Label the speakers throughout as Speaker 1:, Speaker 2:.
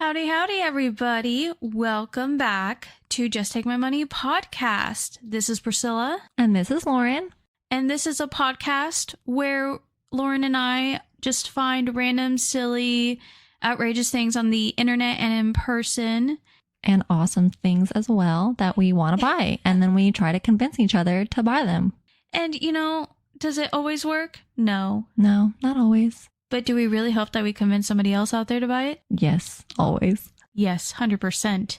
Speaker 1: Howdy, howdy, everybody. Welcome back to Just Take My Money podcast. This is Priscilla.
Speaker 2: And this is Lauren.
Speaker 1: And this is a podcast where Lauren and I just find random, silly, outrageous things on the internet and in person.
Speaker 2: And awesome things as well that we want to buy. And then we try to convince each other to buy them.
Speaker 1: And, does it always work? No.
Speaker 2: No, not always.
Speaker 1: But do we really hope that we convince somebody else out there to buy it?
Speaker 2: Yes, always.
Speaker 1: Yes, 100%.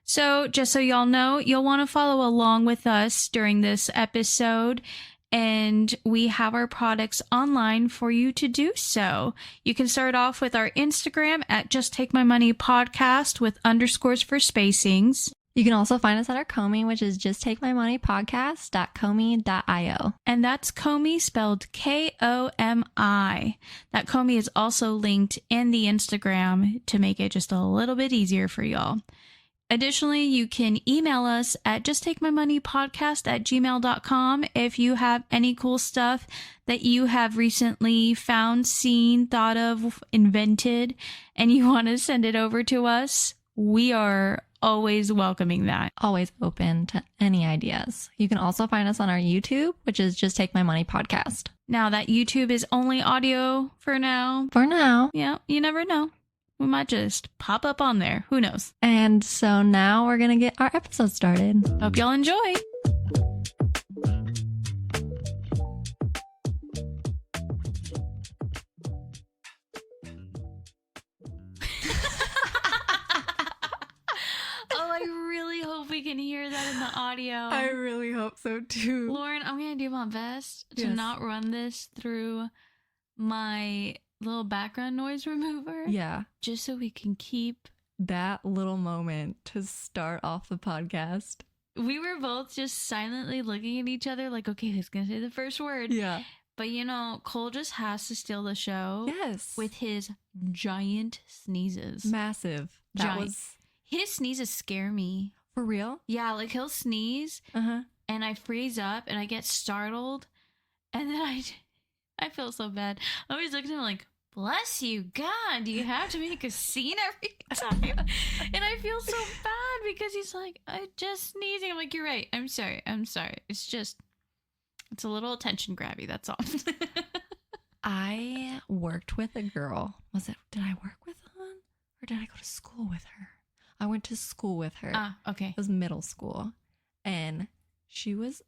Speaker 1: So just so y'all know, you'll want to follow along with us during this episode. And we have our products online for you to do so. You can start off with our Instagram at Just Take My Money Podcast with underscores for spacings.
Speaker 2: You can also find us at our Komi, which is justtakeMyMoneyPodcast.komi.io.
Speaker 1: And that's Komi spelled Komi. That Komi is also linked in the Instagram to make it just a little bit easier for y'all. Additionally, you can email us at justtakemymoneypodcast@gmail.com if you have any cool stuff that you have recently found, seen, thought of, invented, and you want to send it over to us. We are always welcoming that.
Speaker 2: Always open to any ideas. You can also find us on our YouTube, which is Just Take My Money Podcast.
Speaker 1: Now that YouTube is only audio for now.
Speaker 2: For now.
Speaker 1: Yeah, you never know. We might just pop up on there. Who knows?
Speaker 2: And so now we're going to get our episode started.
Speaker 1: Hope y'all enjoy. Oh, I really hope we can hear that in the audio.
Speaker 2: I really hope so too.
Speaker 1: Lauren, I'm going to do my best to not run this through my little background noise remover.
Speaker 2: Yeah.
Speaker 1: Just so we can keep
Speaker 2: that little moment to start off the podcast.
Speaker 1: We were both just silently looking at each other like, okay, who's going to say the first word?
Speaker 2: Yeah.
Speaker 1: But Cole just has to steal the show.
Speaker 2: Yes.
Speaker 1: With his giant sneezes.
Speaker 2: Massive.
Speaker 1: His sneezes scare me.
Speaker 2: For real?
Speaker 1: Yeah, like he'll sneeze and I freeze up and I get startled and then I feel so bad. I always look at him like, bless you, God, do you have to make a scene every time? And I feel so bad because he's like, I just sneezing. I'm like, you're right. I'm sorry. It's a little attention grabby. That's all.
Speaker 2: I worked with a girl. Did I work with her or did I go to school with her? I went to school with her.
Speaker 1: Ah, okay.
Speaker 2: It was middle school. And she was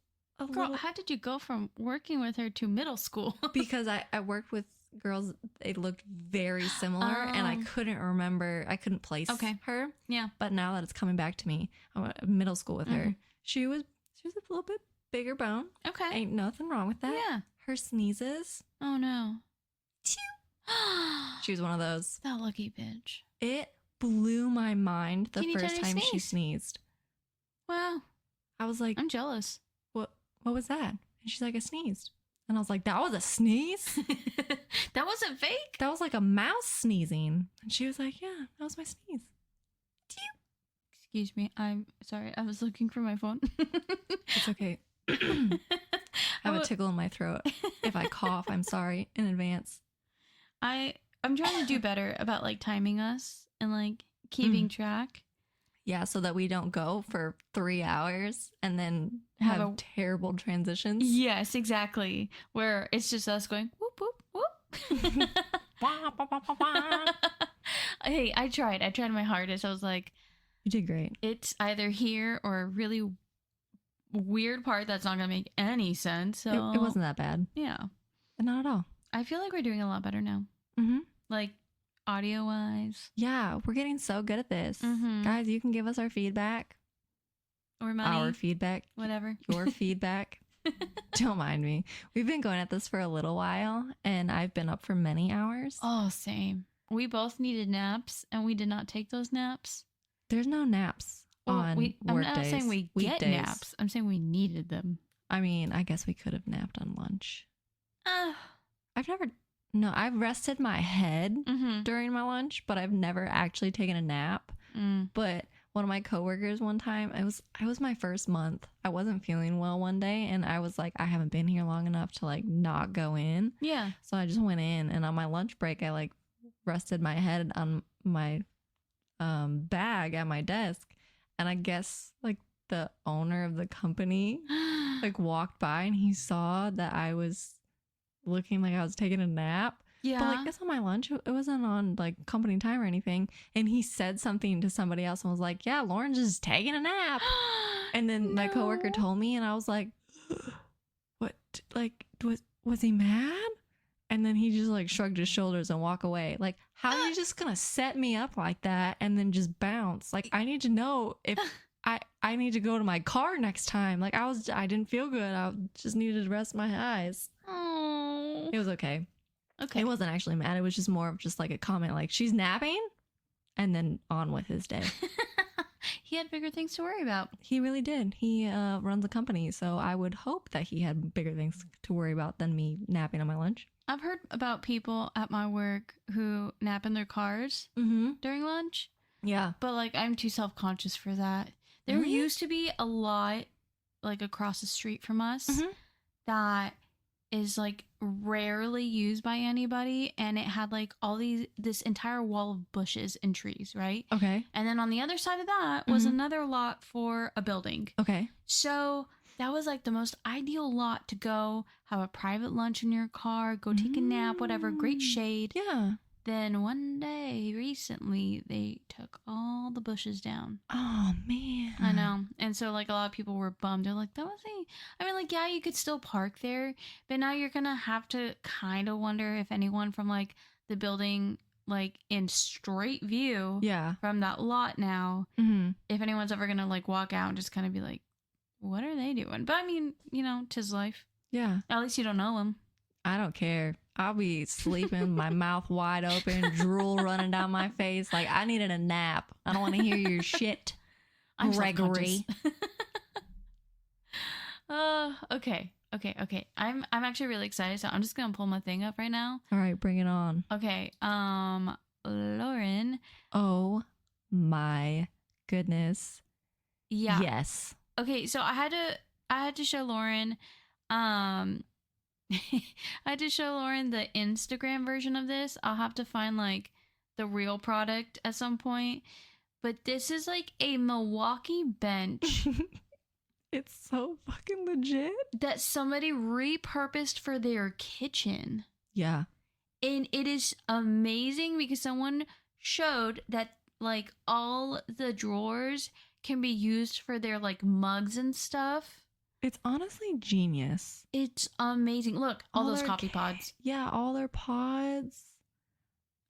Speaker 1: Girl, how did you go from working with her to middle school?
Speaker 2: Because I worked with girls, they looked very similar and I couldn't remember, I couldn't place her.
Speaker 1: Yeah.
Speaker 2: But now that it's coming back to me, I went to middle school with her. She was a little bit bigger bone.
Speaker 1: Okay.
Speaker 2: Ain't nothing wrong with that.
Speaker 1: Yeah.
Speaker 2: Her sneezes.
Speaker 1: Oh no.
Speaker 2: She was one of those.
Speaker 1: That lucky bitch.
Speaker 2: It blew my mind the
Speaker 1: Can you
Speaker 2: first
Speaker 1: tell
Speaker 2: time
Speaker 1: she
Speaker 2: she sneezed.
Speaker 1: Wow.
Speaker 2: I was like,
Speaker 1: I'm jealous.
Speaker 2: What was that? And she's like, I sneezed. And I was like, that was a sneeze?
Speaker 1: That wasn't fake?
Speaker 2: That was like a mouse sneezing. And she was like, yeah, that was my sneeze.
Speaker 1: Excuse me. I'm sorry. I was looking for my phone.
Speaker 2: It's okay. I have a tickle in my throat. If I cough, I'm sorry in advance.
Speaker 1: I'm trying to do better about like timing us and like keeping track.
Speaker 2: Yeah, so that we don't go for 3 hours and then have terrible transitions.
Speaker 1: Yes, exactly. Where it's just us going, whoop, whoop, whoop. Hey, I tried my hardest. I was like,
Speaker 2: you did great.
Speaker 1: It's either here or a really weird part that's not going to make any sense. So
Speaker 2: it wasn't that bad.
Speaker 1: Yeah.
Speaker 2: Not at all.
Speaker 1: I feel like we're doing a lot better now.
Speaker 2: Mm-hmm.
Speaker 1: Like, audio-wise.
Speaker 2: Yeah, we're getting so good at this. Guys, you can give us our feedback.
Speaker 1: Or money.
Speaker 2: Our feedback.
Speaker 1: Whatever.
Speaker 2: Your feedback. Don't mind me. We've been going at this for a little while, and I've been up for many hours.
Speaker 1: Oh, same. We both needed naps, and we did not take those naps.
Speaker 2: There's no naps on work days.
Speaker 1: I'm not saying we get naps. I'm saying we needed them.
Speaker 2: I mean, I guess we could have napped on lunch. I've rested my head during my lunch, but I've never actually taken a nap. But one of my coworkers one time, it was my first month. I wasn't feeling well one day, and I was like, I haven't been here long enough to like not go in.
Speaker 1: Yeah.
Speaker 2: So I just went in, and on my lunch break, I like rested my head on my bag at my desk, and I guess like the owner of the company like walked by and he saw that I was looking like I was taking a nap.
Speaker 1: Yeah.
Speaker 2: But like it's on my lunch. It wasn't on like company time or anything. And he said something to somebody else and was like, yeah, Lauren's just taking a nap. And then my coworker told me and I was like, what? Like, was he mad? And then he just like shrugged his shoulders and walked away. Like, how are you just gonna set me up like that and then just bounce? Like, I need to know if I need to go to my car next time. Like, I didn't feel good. I just needed to rest my eyes.
Speaker 1: Oh.
Speaker 2: It was okay.
Speaker 1: Okay.
Speaker 2: It wasn't actually mad. It was just more of just like a comment like, she's napping, and then on with his day.
Speaker 1: He had bigger things to worry about.
Speaker 2: He really did. He runs a company, so I would hope that he had bigger things to worry about than me napping on my lunch.
Speaker 1: I've heard about people at my work who nap in their cars during lunch.
Speaker 2: Yeah.
Speaker 1: But like, I'm too self-conscious for that. There used to be a lot like across the street from us that is like rarely used by anybody, and it had like this entire wall of bushes and trees, right?
Speaker 2: Okay.
Speaker 1: And then on the other side of that was another lot for a building.
Speaker 2: Okay.
Speaker 1: So that was like the most ideal lot to go have a private lunch in your car, go take a nap, whatever, great shade.
Speaker 2: Yeah.
Speaker 1: Then one day recently they took all the bushes down.
Speaker 2: Oh man.
Speaker 1: I know. And so like a lot of people were bummed. They're like, that wasn't, I mean, like, yeah, you could still park there, but now you're gonna have to kind of wonder if anyone from like the building, like in straight view from that lot now, if anyone's ever gonna like walk out and just kind of be like, what are they doing? But I mean, you know, 'tis life.
Speaker 2: Yeah.
Speaker 1: At least you don't know them. I
Speaker 2: don't care. I'll be sleeping, my mouth wide open, drool running down my face. Like, I needed a nap. I don't want to hear your shit,
Speaker 1: I'm
Speaker 2: Gregory.
Speaker 1: Okay. I'm actually really excited, so I'm just gonna pull my thing up right now.
Speaker 2: All right, bring it on.
Speaker 1: Okay. Loren.
Speaker 2: Oh my goodness.
Speaker 1: Yeah.
Speaker 2: Yes.
Speaker 1: Okay, so I had to show Loren I had to show Loren the Instagram version of this. I'll have to find like the real product at some point. But this is like a Milwaukee bench.
Speaker 2: It's so fucking legit.
Speaker 1: That somebody repurposed for their kitchen.
Speaker 2: Yeah.
Speaker 1: And it is amazing because someone showed that like all the drawers can be used for their like mugs and stuff.
Speaker 2: It's honestly genius.
Speaker 1: It's amazing. Look, all those coffee pods.
Speaker 2: Yeah, all their pods.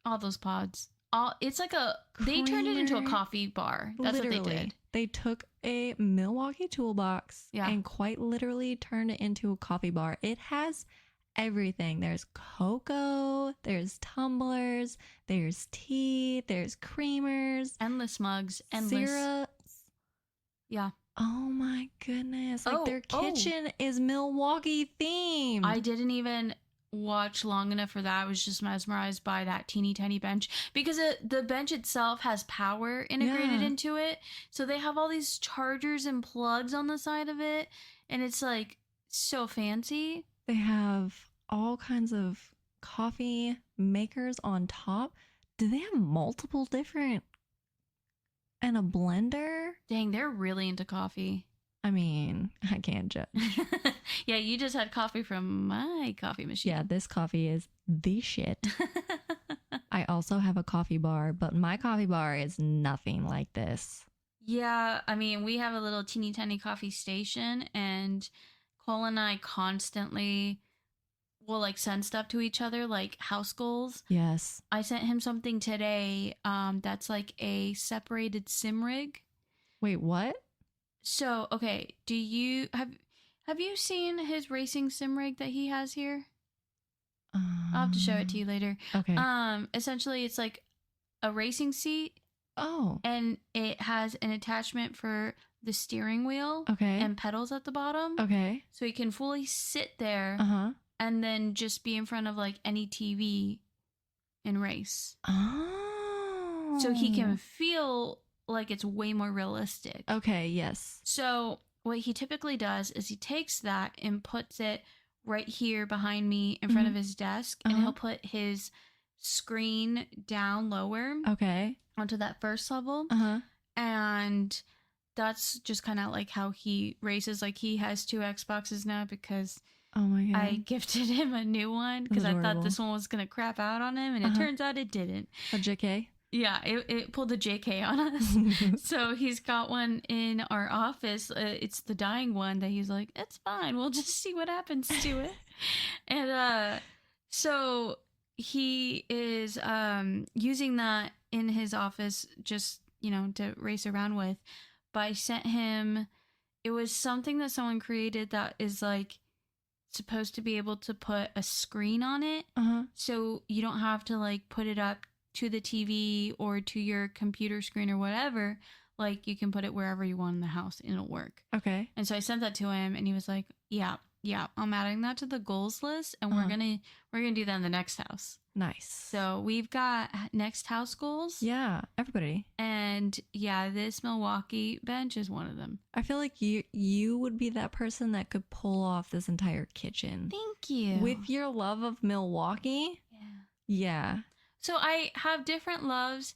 Speaker 1: All those pods. It's like they turned it into a coffee bar. That's literally what they did.
Speaker 2: They took a Milwaukee toolbox and quite literally turned it into a coffee bar. It has everything. There's cocoa, there's tumblers, there's tea, there's creamers.
Speaker 1: Endless mugs, endless
Speaker 2: syrups.
Speaker 1: Yeah.
Speaker 2: Oh my goodness. Like their kitchen is Milwaukee themed.
Speaker 1: I didn't even watch long enough for that. I was just mesmerized by that teeny tiny bench because the bench itself has power integrated into it. So they have all these chargers and plugs on the side of it. And it's like so fancy.
Speaker 2: They have all kinds of coffee makers on top. Do they have multiple different and a blender?
Speaker 1: Dang, they're really into coffee.
Speaker 2: I mean, I can't judge.
Speaker 1: Yeah, you just had coffee from my coffee machine.
Speaker 2: Yeah, this coffee is the shit. I also have a coffee bar, but my coffee bar is nothing like this.
Speaker 1: Yeah, I mean, we have a little teeny tiny coffee station, and Cole and I constantly will like send stuff to each other, like house goals.
Speaker 2: Yes.
Speaker 1: I sent him something today that's like a separated sim rig.
Speaker 2: Wait, what? So,
Speaker 1: okay, do you have you seen his racing sim rig that he has here? I'll have to show it to you later.
Speaker 2: Okay.
Speaker 1: Essentially it's like a racing seat.
Speaker 2: Oh.
Speaker 1: And it has an attachment for the steering wheel.
Speaker 2: Okay.
Speaker 1: And pedals at the bottom.
Speaker 2: Okay.
Speaker 1: So he can fully sit there. And then just be in front of like any TV and race.
Speaker 2: Oh.
Speaker 1: So he can feel like it's way more realistic.
Speaker 2: Okay, yes.
Speaker 1: So what he typically does is he takes that and puts it right here behind me in front of his desk. And he'll put his screen down lower.
Speaker 2: Okay.
Speaker 1: Onto that first level. And that's just kind of like how he races. Like he has 2 Xboxes now because
Speaker 2: oh my God.
Speaker 1: I gifted him a new one because I thought this one was going to crap out on him. And it turns out it didn't.
Speaker 2: A JK?
Speaker 1: Yeah, it pulled a JK on us. So he's got one in our office. It's the dying one that he's like, it's fine. We'll just see what happens to it. And so he is using that in his office just, to race around with. But I sent him, it was something that someone created that is like supposed to be able to put a screen on it. So you don't have to like put it up to the TV or to your computer screen or whatever. Like you can put it wherever you want in the house and it'll work. Okay. And so I sent that to him and he was like, yeah, I'm adding that to the goals list and we're gonna do that in the next house. Nice. So we've got next house goals.
Speaker 2: Yeah, everybody.
Speaker 1: And yeah, this Milwaukee bench is one of them.
Speaker 2: I feel like you would be that person that could pull off this entire kitchen.
Speaker 1: Thank you.
Speaker 2: With your love of Milwaukee. Yeah.
Speaker 1: So I have different loves.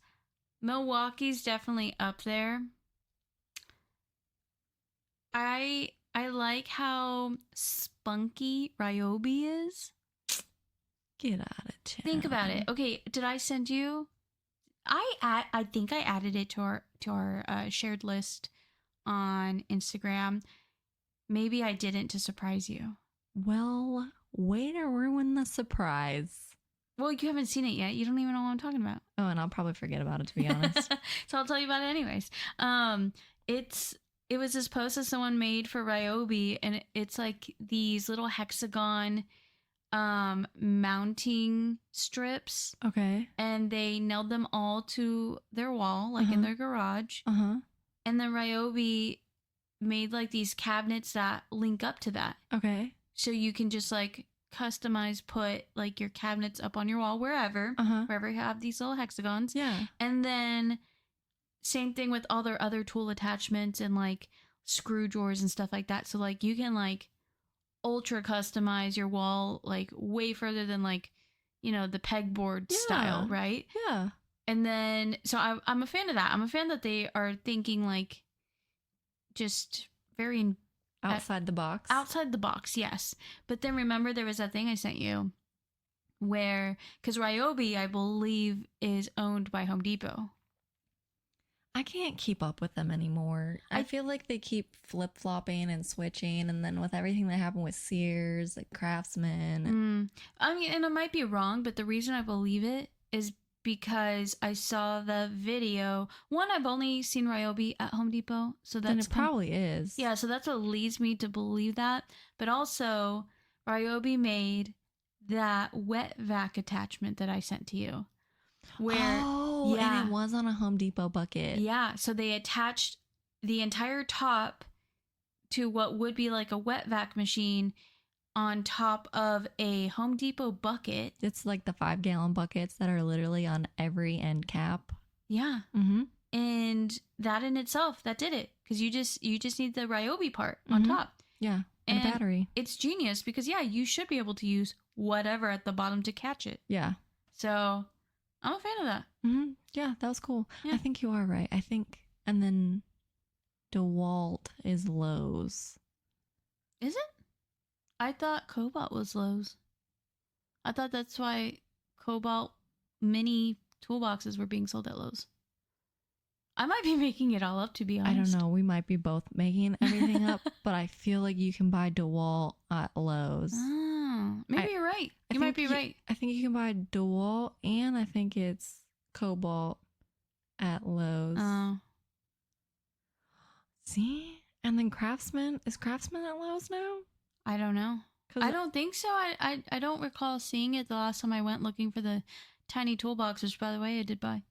Speaker 1: Milwaukee's definitely up there. I like how spunky Ryobi is.
Speaker 2: Get out of town.
Speaker 1: Think about it. Okay, did I send you? I think I added it to our shared list on Instagram. Maybe I didn't to surprise you.
Speaker 2: Well, way to ruin the surprise.
Speaker 1: Well, you haven't seen it yet. You don't even know what I'm talking about.
Speaker 2: Oh, and I'll probably forget about it, to be honest.
Speaker 1: So I'll tell you about it anyways. It was this post that someone made for Ryobi, and it's like these little hexagon mounting strips. Okay. And they nailed them all to their wall, like in their garage. And then Ryobi made like these cabinets that link up to that. Okay. So you can just like customize, put like your cabinets up on your wall wherever you have these little hexagons. Yeah. And then same thing with all their other tool attachments and like screw drawers and stuff like that. So like you can like ultra customize your wall like way further than like, the pegboard style, right? Yeah. And then so I'm a fan of that. I'm a fan that they are thinking like just very
Speaker 2: outside the box.
Speaker 1: Outside the box, yes. But then remember there was that thing I sent you where, because Ryobi, I believe, is owned by Home Depot.
Speaker 2: I can't keep up with them anymore. I feel like they keep flip-flopping and switching, and then with everything that happened with Sears, like Craftsman.
Speaker 1: I mean, and I might be wrong, but the reason I believe it is because I saw the video. One, I've only seen Ryobi at Home Depot, so that's...
Speaker 2: Then it probably is.
Speaker 1: Yeah, so that's what leads me to believe that. But also, Ryobi made that wet vac attachment that I sent to you.
Speaker 2: And it was on a Home Depot bucket.
Speaker 1: Yeah, so they attached the entire top to what would be like a wet vac machine on top of a Home Depot bucket.
Speaker 2: It's like the 5-gallon buckets that are literally on every end cap.
Speaker 1: Yeah. And that in itself, that did it. Because you just need the Ryobi part on top.
Speaker 2: Yeah, and a battery.
Speaker 1: It's genius because, you should be able to use whatever at the bottom to catch it. Yeah. So... I'm a fan of that.
Speaker 2: Yeah, that was cool. Yeah. I think you are right. I think, and then DeWalt is Lowe's.
Speaker 1: Is it? I thought Cobalt was Lowe's. I thought that's why Cobalt mini toolboxes were being sold at Lowe's. I might be making it all up, to be honest.
Speaker 2: I don't know. We might be both making everything up, but I feel like you can buy DeWalt at Lowe's.
Speaker 1: Maybe you're right. You might be right.
Speaker 2: I think you can buy DeWalt and I think it's Cobalt at Lowe's. Oh. See? And then Craftsman. Is Craftsman at Lowe's now?
Speaker 1: I don't know. I don't think so. I don't recall seeing it the last time I went looking for the tiny toolbox, which, by the way, I did buy.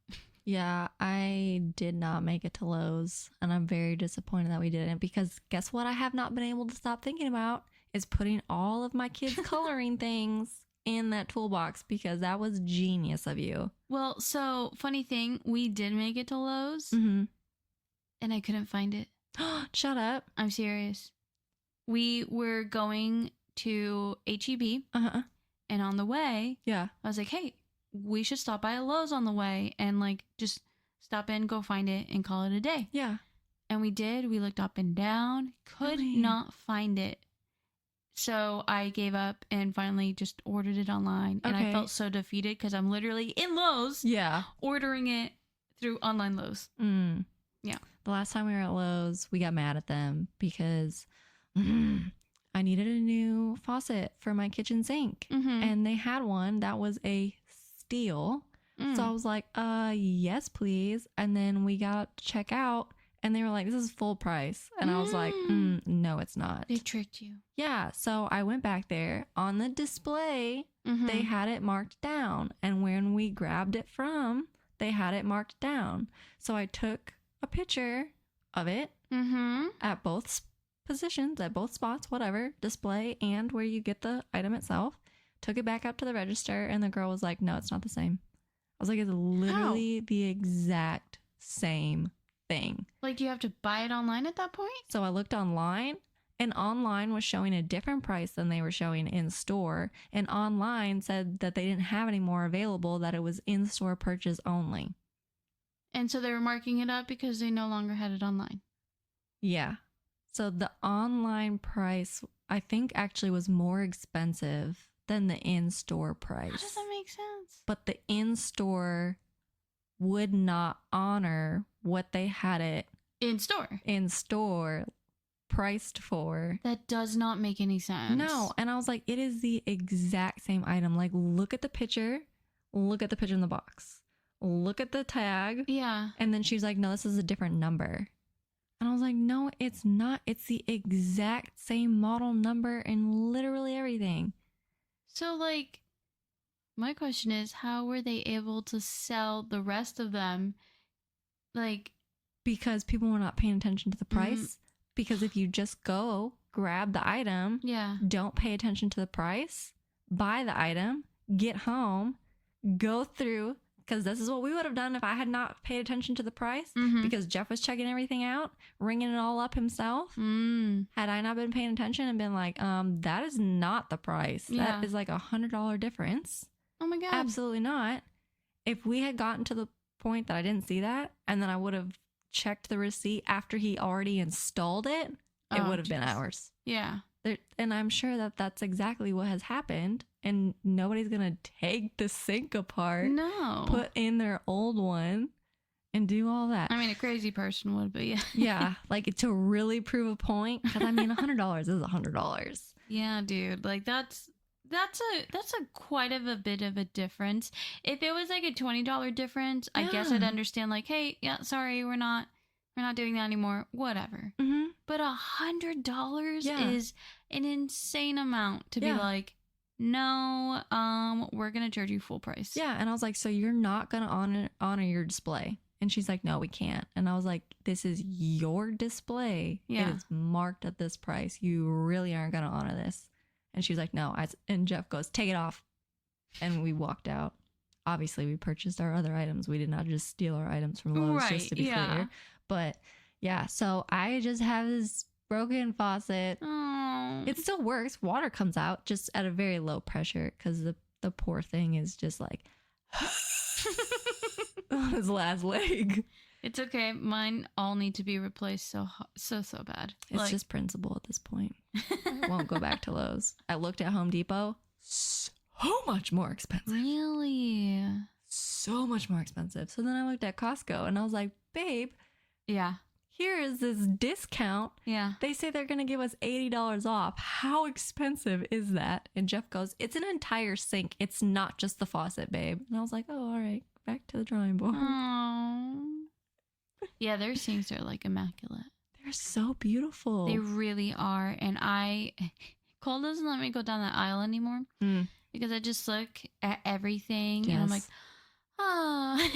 Speaker 2: Yeah, I did not make it to Lowe's, and I'm very disappointed that we didn't, because guess what I have not been able to stop thinking about is putting all of my kids' coloring things in that toolbox, because that was genius of you.
Speaker 1: Well, so, funny thing, we did make it to Lowe's, and I couldn't find it.
Speaker 2: Shut up.
Speaker 1: I'm serious. We were going to HEB, and on the way, I was like, hey, we should stop by a Lowe's on the way and like just stop in, go find it, and call it a day.
Speaker 2: Yeah.
Speaker 1: And we did. We looked up and down, could
Speaker 2: Really?
Speaker 1: not find it. So I gave up and finally just ordered it online. And I felt so defeated because I'm literally in Lowe's.
Speaker 2: Yeah.
Speaker 1: Ordering it through online Lowe's. Yeah.
Speaker 2: The last time we were at Lowe's, we got mad at them because I needed a new faucet for my kitchen sink. And they had one that was a steel. So I was like, yes, please. And then we got to check out. And they were like, this is full price. And I was like, no, it's not.
Speaker 1: They tricked you.
Speaker 2: Yeah. So I went back there. On the display, they had it marked down. And when we grabbed it from, they had it marked down. So I took a picture of it at both positions, at both spots, whatever, display and where you get the item itself. Took it back up to the register. And the girl was like, no, it's not the same. I was like, it's literally the exact same thing.
Speaker 1: Like, do you have to buy it online at that point?
Speaker 2: So I looked online, and online was showing a different price than they were showing in store. And online said that they didn't have any more available, that it was in-store purchase only.
Speaker 1: And so they were marking it up because they no longer had it online.
Speaker 2: Yeah. So the online price, I think, actually was more expensive than the in-store price.
Speaker 1: How does that make sense?
Speaker 2: But the in-store would not honor what they had it
Speaker 1: in store
Speaker 2: priced for.
Speaker 1: That does not make any sense.
Speaker 2: No. And I was like, it is the exact same item. Like, look at the picture in the box, look at the tag.
Speaker 1: Yeah.
Speaker 2: And then she was like, no, this is a different number. And I was like, no, it's not. It's the exact same model number and literally everything.
Speaker 1: So, like, my question is, how were they able to sell the rest of them? Like,
Speaker 2: because people were not paying attention to the price. Because if you just go grab the item, don't pay attention to the price, buy the item, get home, go through, because this is what we would have done if I had not paid attention to the price, because Jeff was checking everything out, ringing it all up himself. Had I not been paying attention and been like, that is not the price. That is like $100 difference.
Speaker 1: Oh my God.
Speaker 2: Absolutely not. If we had gotten to the point that I didn't see that, and then I would have checked the receipt after he already installed it, it would have been ours.
Speaker 1: Yeah.
Speaker 2: And I'm sure that that's exactly what has happened. And nobody's going to take the sink apart, put in their old one, and do all that.
Speaker 1: I mean, a crazy person would, but yeah.
Speaker 2: Yeah, like to really prove a point. Because I mean, $100 is $100.
Speaker 1: Yeah, dude. Like that's a quite of a bit of a difference. If it was like a $20 difference, I guess I'd understand. Like, hey, yeah, sorry, we're not doing that anymore. Whatever. But $100 is an insane amount to be like, no, we're gonna charge you full price.
Speaker 2: Yeah, and I was like, so you're not gonna honor your display? And she's like, no, we can't. And I was like, this is your display.
Speaker 1: Yeah,
Speaker 2: it is marked at this price. You really aren't gonna honor this. And she was like, no. And Jeff goes, take it off. And we walked out. Obviously, we purchased our other items. We did not just steal our items from Lowe's, just to be clear. But yeah, so I just have this broken faucet.
Speaker 1: Oh.
Speaker 2: It still works. Water comes out just at a very low pressure because the poor thing is just like on his last leg.
Speaker 1: It's okay. Mine all need to be replaced so bad.
Speaker 2: It's just principle at this point. I won't go back to Lowe's. I looked at Home Depot. So much more expensive.
Speaker 1: Really?
Speaker 2: So much more expensive. So then I looked at Costco and I was like, babe.
Speaker 1: Yeah.
Speaker 2: Here is this discount.
Speaker 1: Yeah.
Speaker 2: They say they're going to give us $80 off. How expensive is that? And Jeff goes, it's an entire sink. It's not just the faucet, babe. And I was like, oh, all right. Back to the drawing board.
Speaker 1: Aww. Yeah, their sinks are like immaculate.
Speaker 2: They're so beautiful.
Speaker 1: They really are. And Cole doesn't let me go down that aisle anymore because I just look at everything and I'm like, oh.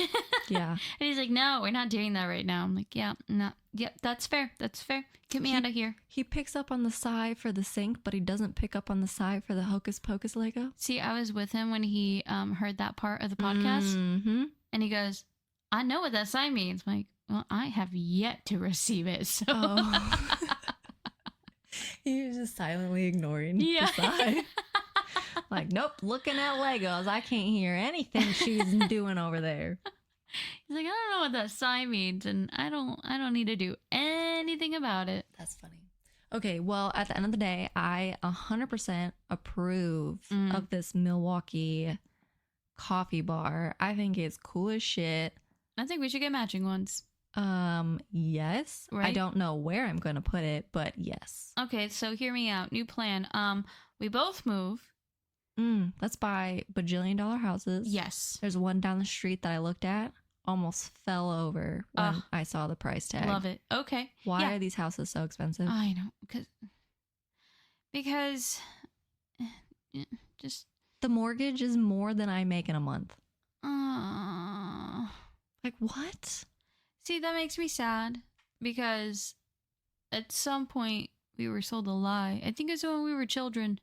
Speaker 1: Yeah. And he's like, no, we're not doing that right now. I'm like, yeah, no, yeah, that's fair. That's fair. Get me out of here.
Speaker 2: He picks up on the side for the sink, but he doesn't pick up on the side for the Hocus Pocus Lego.
Speaker 1: See, I was with him when he heard that part of the podcast and he goes, I know what that sign means. I'm like, well, I have yet to receive it. So he
Speaker 2: was just silently ignoring the sign. Like, nope, looking at Legos. I can't hear anything she's doing over there.
Speaker 1: He's like, I don't know what that sign means, and I don't need to do anything about it.
Speaker 2: That's funny. Okay, well, at the end of the day, I 100% approve of this Milwaukee coffee bar. I think it's cool as shit.
Speaker 1: I think we should get matching ones.
Speaker 2: Yes.
Speaker 1: Right?
Speaker 2: I don't know where I'm going to put it, but yes.
Speaker 1: Okay, so hear me out. New plan. We both move.
Speaker 2: Let's buy bajillion-dollar houses.
Speaker 1: Yes.
Speaker 2: There's one down the street that I looked at. Almost fell over when I saw the price tag.
Speaker 1: Love it. Okay.
Speaker 2: Why are these houses so expensive?
Speaker 1: I know. Because just...
Speaker 2: The mortgage is more than I make in a month. Like, what?
Speaker 1: See, that makes me sad because at some point we were sold a lie. I think it was when we were children.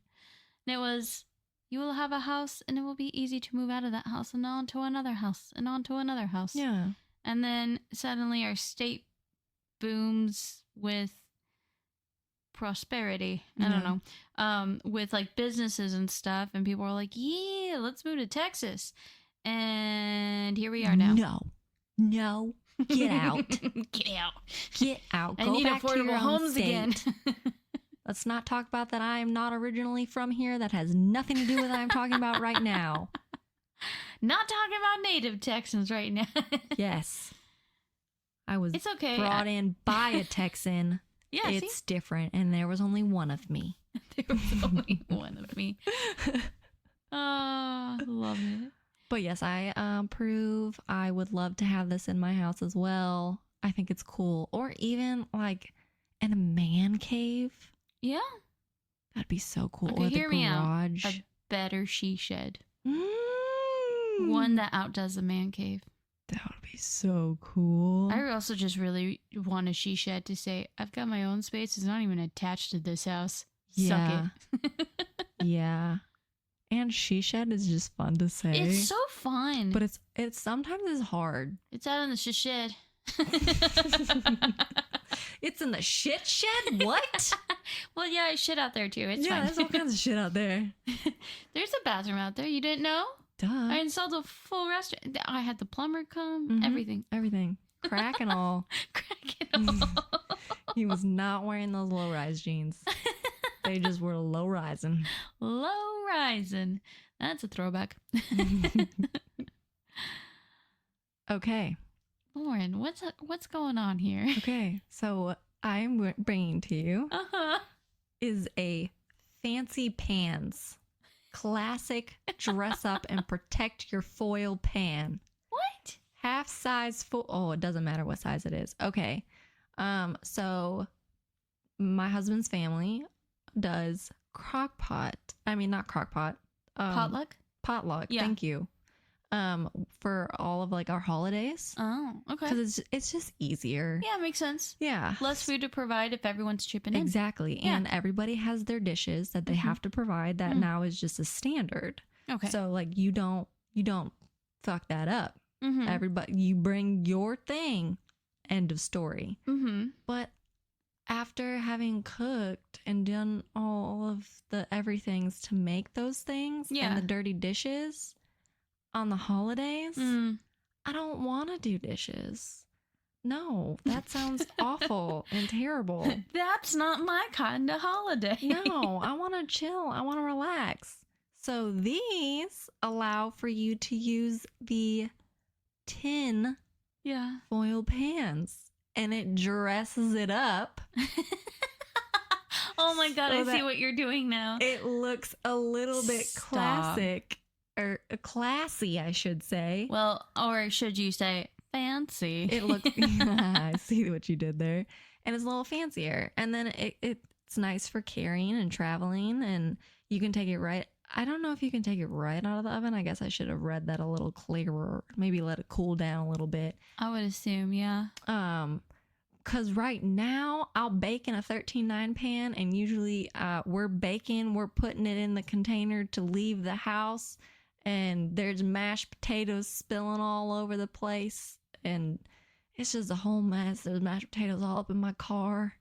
Speaker 1: And it was, you will have a house and it will be easy to move out of that house and on to another house and on to another house.
Speaker 2: Yeah.
Speaker 1: And then suddenly our state booms with prosperity. I don't know. With like businesses and stuff. And people are like, yeah, let's move to Texas. And here we are now.
Speaker 2: No. Get out.
Speaker 1: Get out.
Speaker 2: Get out.
Speaker 1: I
Speaker 2: Go
Speaker 1: need
Speaker 2: back
Speaker 1: affordable
Speaker 2: to your
Speaker 1: homes
Speaker 2: state.
Speaker 1: again.
Speaker 2: Let's not talk about that I am not originally from here. That has nothing to do with what I'm talking about right now.
Speaker 1: Not talking about native Texans right now.
Speaker 2: Yes. I was
Speaker 1: it's okay.
Speaker 2: brought in by a Texan.
Speaker 1: Yeah,
Speaker 2: it's different, and there was only one of me.
Speaker 1: There was only one of me. Oh, love it.
Speaker 2: But yes, I approve. I would love to have this in my house as well. I think it's cool. Or even like in a man cave.
Speaker 1: Yeah.
Speaker 2: That'd be so cool.
Speaker 1: Okay,
Speaker 2: or the
Speaker 1: hear me
Speaker 2: garage.
Speaker 1: out. A better she shed. One that outdoes a man cave.
Speaker 2: That would be so cool.
Speaker 1: I also just really want a she shed to say, I've got my own space. It's not even attached to this house.
Speaker 2: Yeah.
Speaker 1: Suck it.
Speaker 2: Yeah. And she shed is just fun to say.
Speaker 1: It's so fun.
Speaker 2: But it's sometimes it's hard.
Speaker 1: It's out in the shed.
Speaker 2: It's in the shit shed? What?
Speaker 1: Well, yeah, I shit out there too. It's fine.
Speaker 2: There's all kinds of shit out there.
Speaker 1: There's a bathroom out there. You didn't know?
Speaker 2: Duh.
Speaker 1: I installed a full restaurant. I had the plumber come. Everything.
Speaker 2: Everything. Crack and all.
Speaker 1: Crack and all.
Speaker 2: He was not wearing those low-rise jeans. They just were low-rising.
Speaker 1: Low-rising. That's a throwback.
Speaker 2: Okay.
Speaker 1: Lauren, what's going on here?
Speaker 2: Okay. So what I'm bringing to you is a fancy pans. Classic dress up and protect your foil pan.
Speaker 1: What?
Speaker 2: Half size full. Oh, it doesn't matter what size it is. Okay. So my husband's family does crock-pot. I mean, not crock-pot.
Speaker 1: Potluck?
Speaker 2: Potluck.
Speaker 1: Yeah.
Speaker 2: Thank you. For all of like our holidays.
Speaker 1: Oh, okay.
Speaker 2: Because it's just easier.
Speaker 1: Yeah, makes sense.
Speaker 2: Yeah.
Speaker 1: Less food to provide if everyone's chipping in.
Speaker 2: Exactly.
Speaker 1: Yeah.
Speaker 2: And everybody has their dishes that they have to provide that now is just a standard.
Speaker 1: Okay.
Speaker 2: So like you don't fuck that up.
Speaker 1: Mm-hmm.
Speaker 2: Everybody, you bring your thing. End of story.
Speaker 1: Mm-hmm.
Speaker 2: But after having cooked and done all of the everythings to make those things and the dirty dishes on the holidays, I don't want to do dishes. No, that sounds awful and terrible.
Speaker 1: That's not my kind of holiday.
Speaker 2: No, I want to chill. I want to relax. So these allow for you to use the tin foil pans, and it dresses it up.
Speaker 1: Oh my God,
Speaker 2: so
Speaker 1: I see what you're doing now.
Speaker 2: It looks a little bit classic. Or classy, I should say.
Speaker 1: Well, or should you say fancy?
Speaker 2: It looks... I see what you did there. And it's a little fancier. And then it's nice for carrying and traveling. And you can take it right... I don't know if you can take it right out of the oven. I guess I should have read that a little clearer. Maybe let it cool down a little bit.
Speaker 1: I would assume, yeah.
Speaker 2: Because right now, I'll bake in a 13.9 pan. And usually we're putting it in the container to leave the house. And there's mashed potatoes spilling all over the place. And it's just a whole mess. There's mashed potatoes all up in my car.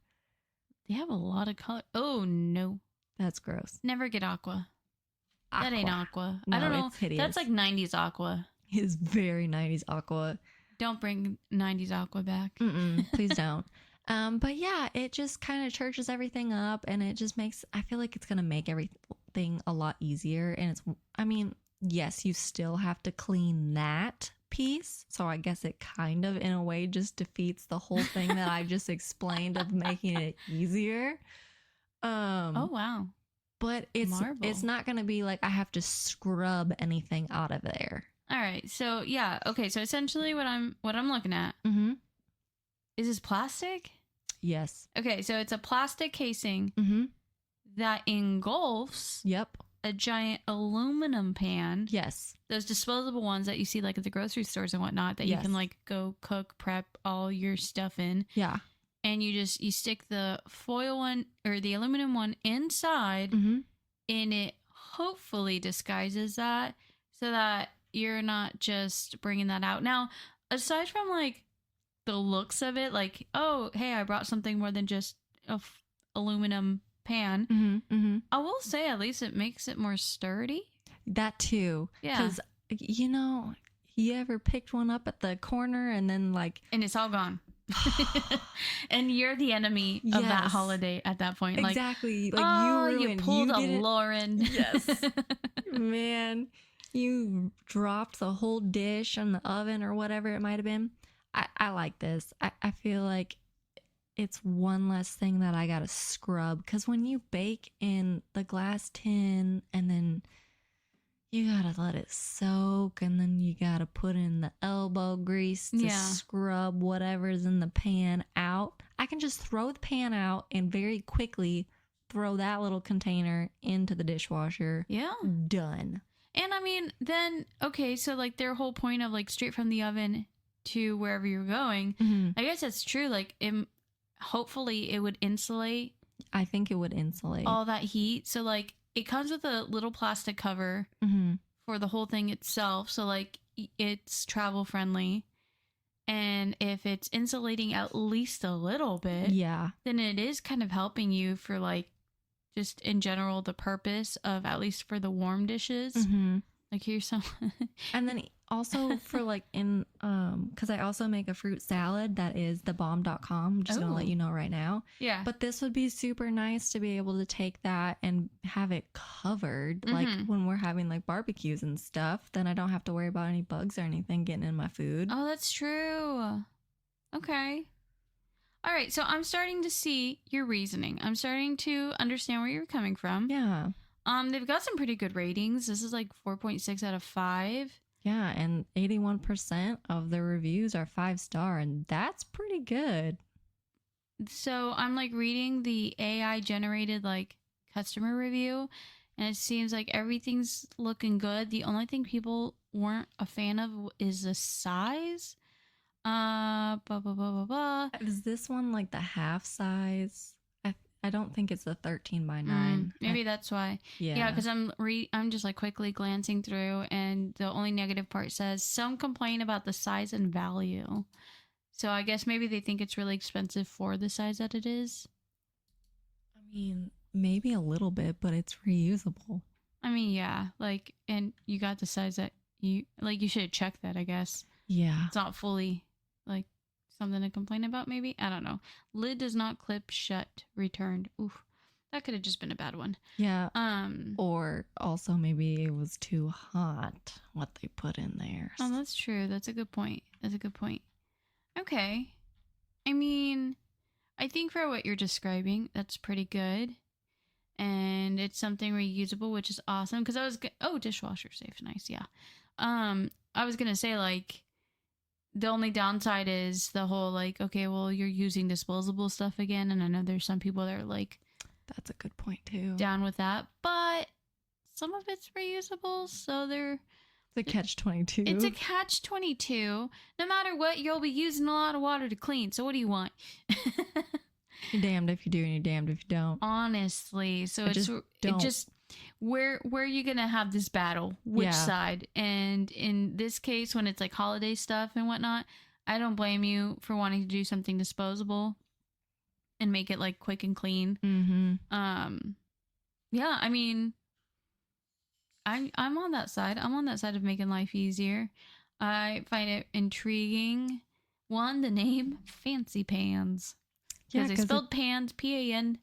Speaker 1: They have a lot of color. Oh, no.
Speaker 2: That's gross.
Speaker 1: Never get aqua. That ain't Aqua.
Speaker 2: No,
Speaker 1: I don't know.
Speaker 2: it's hideous.
Speaker 1: That's like 90s Aqua.
Speaker 2: It's very 90s Aqua.
Speaker 1: Don't bring 90s Aqua back.
Speaker 2: Please don't. But yeah, it just kind of churches everything up, and it just makes, I feel like it's going to make everything a lot easier. And it's, I mean, yes, you still have to clean that piece. So I guess it kind of, in a way, just defeats the whole thing that I just explained of making it easier.
Speaker 1: Oh, wow.
Speaker 2: But it's not going to be like I have to scrub anything out of there.
Speaker 1: All right. So, yeah. Okay. So essentially what I'm looking at, is this plastic?
Speaker 2: Yes.
Speaker 1: Okay. So it's a plastic casing that engulfs a giant aluminum pan.
Speaker 2: Yes.
Speaker 1: Those disposable ones that you see like at the grocery stores and whatnot that you can like go cook, prep all your stuff in.
Speaker 2: Yeah.
Speaker 1: And you stick the foil one or the aluminum one inside and it hopefully disguises that so that you're not just bringing that out. Now, aside from like the looks of it, like, oh, hey, I brought something more than just a aluminum pan. I will say at least it makes it more sturdy.
Speaker 2: That too. Yeah. Because, you ever picked one up at the corner and then like...
Speaker 1: And it's all gone. And you're the enemy of that holiday at that point.
Speaker 2: Exactly.
Speaker 1: Like you pulled a Loren.
Speaker 2: Yes. Man, you dropped the whole dish in the oven or whatever it might have been. I like this. I feel like it's one less thing that I gotta scrub, because when you bake in the glass tin and then you gotta let it soak, and then you gotta put in the elbow grease to scrub whatever's in the pan out. I can just throw the pan out and very quickly throw that little container into the dishwasher. Yeah. Done.
Speaker 1: And I mean, then, okay, so like their whole point of like straight from the oven to wherever you're going, I guess that's true. Like, hopefully it would insulate.
Speaker 2: I think it would insulate
Speaker 1: all that heat. So like it comes with a little plastic cover for the whole thing itself. So like it's travel friendly. And if it's insulating at least a little bit, then it is kind of helping you for like just in general the purpose of at least for the warm dishes. Like here's some.
Speaker 2: And then also for like in because I also make a fruit salad that is thebomb.com. I'm just gonna let you know right now. Yeah. But this would be super nice to be able to take that and have it covered. Like when we're having like barbecues and stuff, then I don't have to worry about any bugs or anything getting in my food.
Speaker 1: Oh, that's true. Okay. All right, so I'm starting to see your reasoning. I'm starting to understand where you're coming from. Yeah. They've got some pretty good ratings. This is like 4.6 out of 5.
Speaker 2: Yeah, and 81% of the reviews are 5-star, and that's pretty good.
Speaker 1: So I'm like reading the AI generated like customer review, and it seems like everything's looking good. The only thing people weren't a fan of is the size.
Speaker 2: Is this one like the half size? I don't think it's a 13:9.
Speaker 1: Maybe that's why. Yeah, because I'm just like quickly glancing through, and the only negative part says some complain about the size and value. So I guess maybe they think it's really expensive for the size that it is.
Speaker 2: I mean, maybe a little bit, but it's reusable.
Speaker 1: I mean, yeah, like, and you got the size that you should have checked that, I guess. Yeah, it's not fully like something to complain about, maybe? I don't know. Lid does not clip shut. Returned. Oof. That could have just been a bad one. Yeah.
Speaker 2: Or also maybe it was too hot, what they put in there.
Speaker 1: Oh, that's true. That's a good point. Okay. I mean, I think for what you're describing, that's pretty good. And it's something reusable, which is awesome. Because dishwasher safe. Nice. Yeah. I was going to say, like, the only downside is the whole like, okay, well, you're using disposable stuff again. And I know there's some people that are like,
Speaker 2: that's a good point too,
Speaker 1: down with that. But some of it's reusable. So
Speaker 2: it's a catch-22.
Speaker 1: It's a catch-22. No matter what, you'll be using a lot of water to clean. So what do you want?
Speaker 2: You're damned if you do and you're damned if you don't.
Speaker 1: Honestly. So it just where are you gonna have this battle? Which side? And in this case, when it's like holiday stuff and whatnot, I don't blame you for wanting to do something disposable and make it like quick and clean. Yeah, I mean, I'm on that side. I'm on that side of making life easier. I find it intriguing. One, the name Fancy Pans. Because they spelled pans, Panz.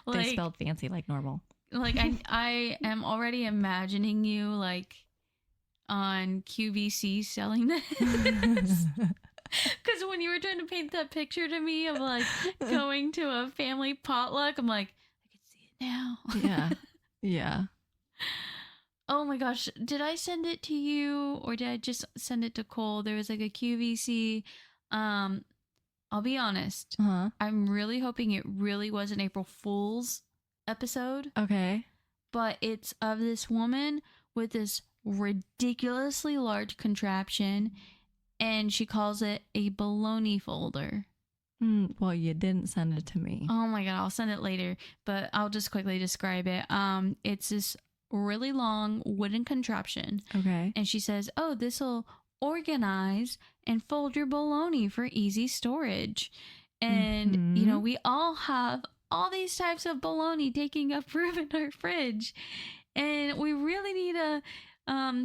Speaker 1: Like,
Speaker 2: they spelled fancy like normal.
Speaker 1: Like I am already imagining you like on QVC selling this. Because when you were trying to paint that picture to me of like going to a family potluck, I'm like, I can see it now.
Speaker 2: Yeah. Yeah.
Speaker 1: Oh my gosh. Did I send it to you or did I just send it to Cole? There was like a QVC. I'll be honest.
Speaker 2: Uh-huh.
Speaker 1: I'm really hoping it really was an April Fool's episode.
Speaker 2: Okay.
Speaker 1: But it's of this woman with this ridiculously large contraption, and she calls it a baloney folder.
Speaker 2: Well, you didn't send it to me.
Speaker 1: Oh my god, I'll send it later, but I'll just quickly describe it. It's this really long wooden contraption.
Speaker 2: Okay.
Speaker 1: And she says, "Oh, this'll organize and fold your bologna for easy storage." And, you know, we all have all these types of bologna taking up room in our fridge. And we really need to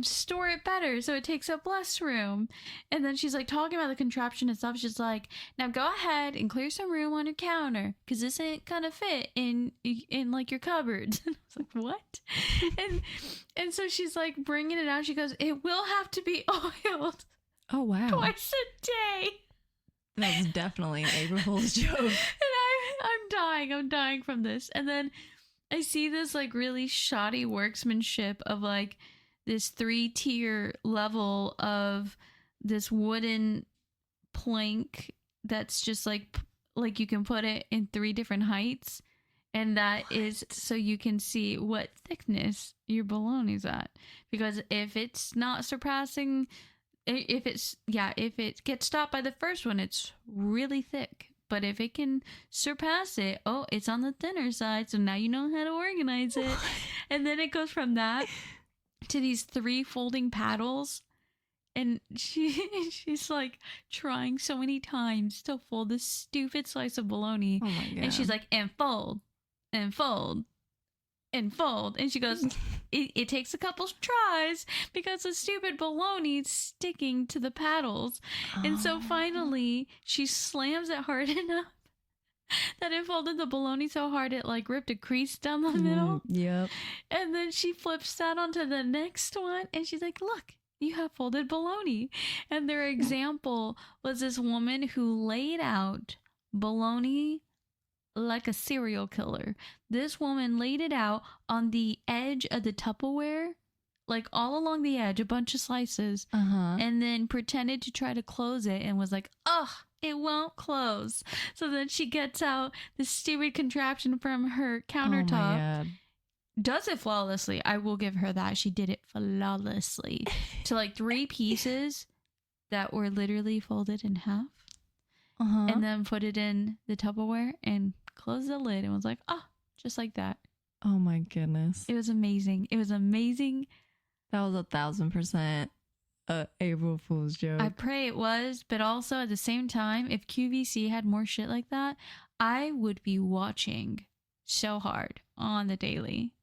Speaker 1: store it better so it takes up less room. And then she's like talking about the contraption and stuff. She's like, now go ahead and clear some room on your counter because this ain't gonna fit in like your cupboards. And I was like, what? and so she's like bringing it out. She goes, it will have to be oiled.
Speaker 2: Oh, wow.
Speaker 1: Twice a day.
Speaker 2: That's definitely an April Fool's joke.
Speaker 1: And I'm dying from this. And then I see this like really shoddy workmanship of like this 3-tier level of this wooden plank that's just like you can put it in 3 different heights. And that is so you can see what thickness your bologna's at. Because if it's not surpassing, if it gets stopped by the first one, it's really thick. But if it can surpass it, oh, it's on the thinner side. So now you know how to organize it. And then it goes from that to these 3 folding paddles. And she's like trying so many times to fold this stupid slice of bologna.
Speaker 2: Oh my God.
Speaker 1: And she's like, and fold, and fold, and fold. And she goes, it takes a couple tries because the stupid bologna is sticking to the paddles. And so finally she slams it hard enough that it folded the bologna so hard it like ripped a crease down the middle.
Speaker 2: Yep.
Speaker 1: And then she flips that onto the next one and she's like, look, you have folded bologna. And their example was this woman who laid out bologna like a serial killer. This woman laid it out on the edge of the Tupperware, like all along the edge, a bunch of slices, and then pretended to try to close it and was like, ugh, it won't close. So then she gets out this stupid contraption from her countertop. Oh my God. Does it flawlessly. I will give her that. She did it flawlessly to like 3 pieces that were literally folded in half. And then put it in the Tupperware and closed the lid and was like, oh, just like that.
Speaker 2: Oh my goodness.
Speaker 1: It was amazing. It was amazing.
Speaker 2: That was 1,000% a April Fool's joke.
Speaker 1: I pray it was, but also at the same time, if QVC had more shit like that, I would be watching so hard on the daily.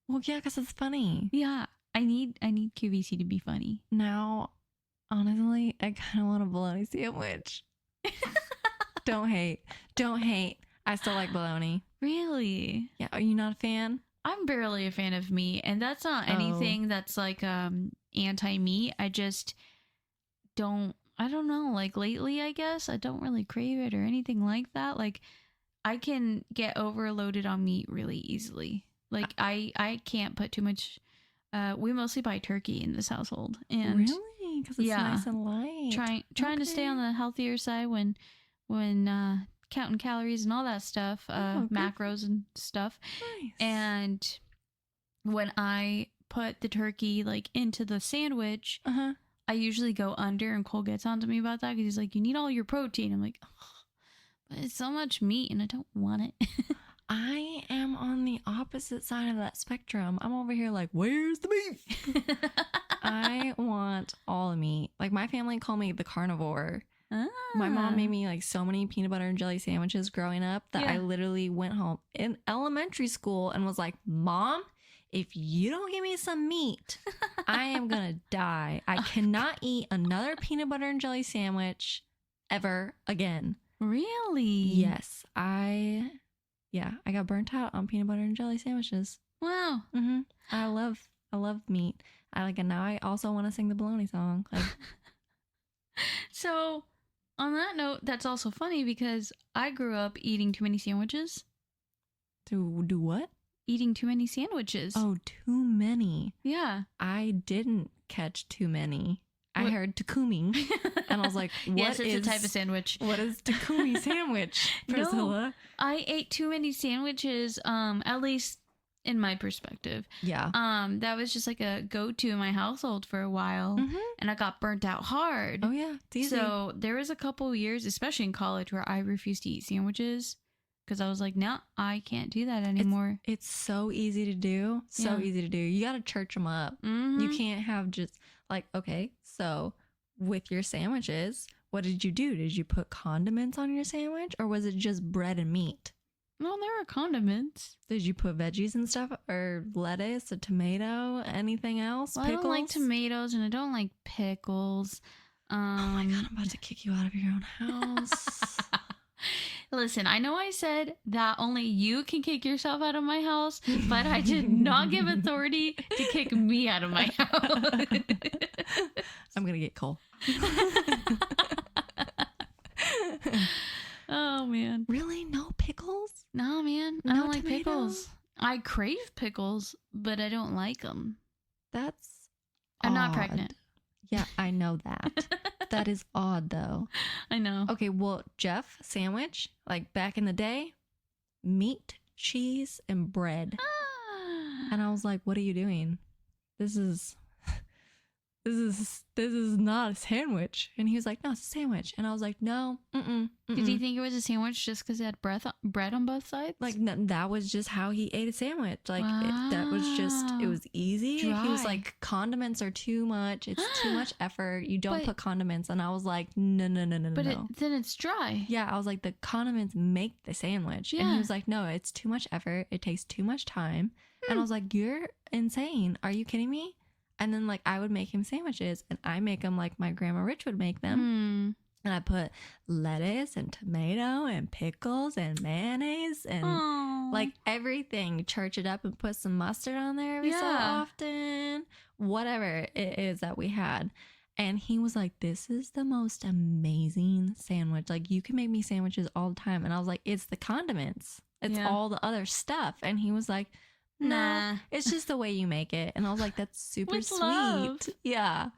Speaker 2: Well, yeah, because it's funny.
Speaker 1: Yeah, I need QVC to be funny.
Speaker 2: Now, honestly, I kind of want a bologna sandwich. Don't hate. I still like bologna.
Speaker 1: Really?
Speaker 2: Yeah. Are you not a fan?
Speaker 1: I'm barely a fan of meat, and that's not anything that's like anti-meat. I just don't. I don't know. Like lately, I guess I don't really crave it or anything like that. Like I can get overloaded on meat really easily. Like I can't put too much. We mostly buy turkey in this household, and
Speaker 2: really, because it's nice and light.
Speaker 1: Trying to stay on the healthier side when counting calories and all that stuff, macros and stuff.
Speaker 2: Nice.
Speaker 1: And when I put the turkey like into the sandwich, I usually go under, and Cole gets onto me about that because he's like, you need all your protein. I'm like, oh, but it's so much meat and I don't want it.
Speaker 2: I am on the opposite side of that spectrum. I'm over here like, where's the beef? I want all the meat. Like my family call me the carnivore. My mom made me like so many peanut butter and jelly sandwiches growing up that I literally went home in elementary school and was like, Mom, if you don't give me some meat, I am going to die. I cannot eat another peanut butter and jelly sandwich ever again.
Speaker 1: Really?
Speaker 2: Yes. I got burnt out on peanut butter and jelly sandwiches.
Speaker 1: Wow.
Speaker 2: Mm-hmm. I love meat. And now I also want to sing the bologna song. Like,
Speaker 1: so on that note, that's also funny because I grew up eating too many sandwiches.
Speaker 2: to do what?
Speaker 1: Eating too many sandwiches.
Speaker 2: Oh, too many.
Speaker 1: Yeah.
Speaker 2: I didn't catch too many. I heard Komi, and I was like, "What
Speaker 1: yes, it's a type of sandwich.
Speaker 2: What is Komi sandwich, Priscilla?"
Speaker 1: No, I ate too many sandwiches. At least in my perspective.
Speaker 2: Yeah.
Speaker 1: That was just like a go-to in my household for a while, and I got burnt out hard.
Speaker 2: Oh yeah, it's easy.
Speaker 1: So there was a couple years, especially in college, where I refused to eat sandwiches because I was like, "No, I can't do that anymore."
Speaker 2: It's so easy to do. So easy to do. You got to church them up. You can't have just like, okay, so with your sandwiches, what did you do? Did you put condiments on your sandwich, or was it just bread and meat?
Speaker 1: No, there were condiments.
Speaker 2: Did you put veggies and stuff, or lettuce, a tomato, anything else?
Speaker 1: Well,
Speaker 2: Pickles?
Speaker 1: I don't like tomatoes and I don't like pickles.
Speaker 2: Oh my God, I'm about to kick you out of your own house.
Speaker 1: Listen, I know I said that only you can kick yourself out of my house, but I did not give authority to kick me out of my house.
Speaker 2: I'm going to get Cole.
Speaker 1: Oh, man.
Speaker 2: Really? No pickles?
Speaker 1: No, man. I
Speaker 2: No
Speaker 1: don't like
Speaker 2: tomato?
Speaker 1: pickles. I crave pickles, but I don't like them.
Speaker 2: That's
Speaker 1: I'm not
Speaker 2: odd.
Speaker 1: pregnant.
Speaker 2: Yeah, I know that. That is odd, though.
Speaker 1: I know.
Speaker 2: Okay, well, Jeff sandwich, like back in the day, meat, cheese, and bread. And I was like, what are you doing? This is not a sandwich. And he was like, no, it's a sandwich. And I was like, no,
Speaker 1: Did he think it was a sandwich just because it had bread on both sides?
Speaker 2: Like, that was just how he ate a sandwich. Like, that was just, it was easy.
Speaker 1: Dry.
Speaker 2: He was like, condiments are too much. It's too much effort. You don't put condiments. And I was like, no.
Speaker 1: But then it's dry.
Speaker 2: Yeah, I was like, the condiments make the sandwich. And he was like, no, it's too much effort. It takes too much time. And I was like, you're insane. Are you kidding me? And then, like, I would make him sandwiches, and I make them like my grandma Rich would make them. And I put lettuce and tomato and pickles and mayonnaise and, like, everything. Church it up and put some mustard on there every so often. Whatever it is that we had. And he was like, this is the most amazing sandwich. Like, you can make me sandwiches all the time. And I was like, it's the condiments. It's all the other stuff. And he was like, nah, it's just the way you make it. And I was like, that's super sweet. Love. Yeah.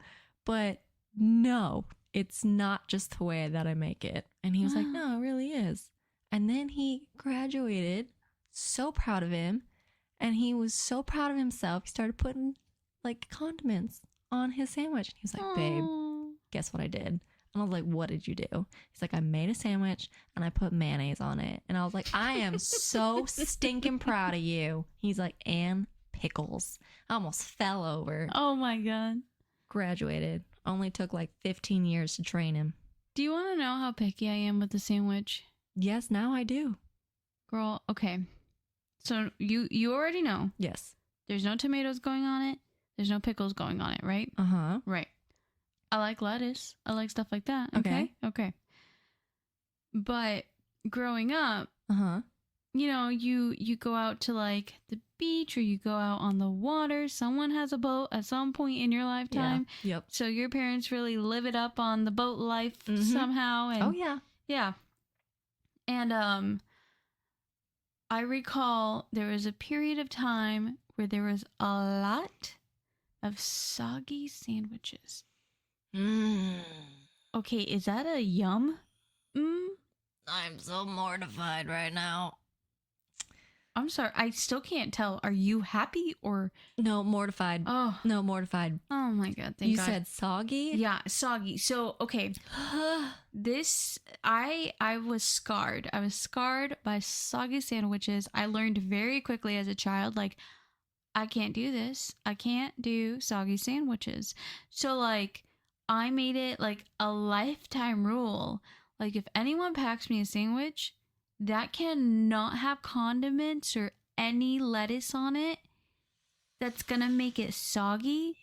Speaker 2: But no, it's not just the way that I make it. And he was like, no, it really is. And then he graduated, so proud of him. And he was so proud of himself. He started putting like condiments on his sandwich. And he was like, babe, guess what I did? And I was like, what did you do? He's like, I made a sandwich and I put mayonnaise on it. And I was like, I am so stinking proud of you. He's like, and pickles. I almost fell over.
Speaker 1: Oh my God.
Speaker 2: Graduated. Only took like 15 years to train him.
Speaker 1: Do you want to know how picky I am with the sandwich?
Speaker 2: Yes, now I do.
Speaker 1: Girl, okay. So you already know.
Speaker 2: Yes.
Speaker 1: There's no tomatoes going on it. There's no pickles going on it, right?
Speaker 2: Uh-huh.
Speaker 1: Right. I like lettuce. I like stuff like that. Okay. But growing up, you know, you go out to like the beach or you go out on the water. Someone has a boat at some point in your lifetime.
Speaker 2: Yeah. Yep.
Speaker 1: So your parents really live it up on the boat life somehow. And, yeah. And I recall there was a period of time where there was a lot of soggy sandwiches. Okay, is that a yum?
Speaker 2: I'm so mortified right now.
Speaker 1: I'm sorry, I still can't tell. Are you happy or...
Speaker 2: No, mortified.
Speaker 1: Oh.
Speaker 2: No, mortified.
Speaker 1: Oh my God, thank God.
Speaker 2: You said soggy?
Speaker 1: Yeah, soggy. So, okay. I was scarred. I was scarred by soggy sandwiches. I learned very quickly as a child, like, I can't do this. I can't do soggy sandwiches. So, like... I made it like a lifetime rule. Like if anyone packs me a sandwich, that cannot have condiments or any lettuce on it. that's gonna make it soggy,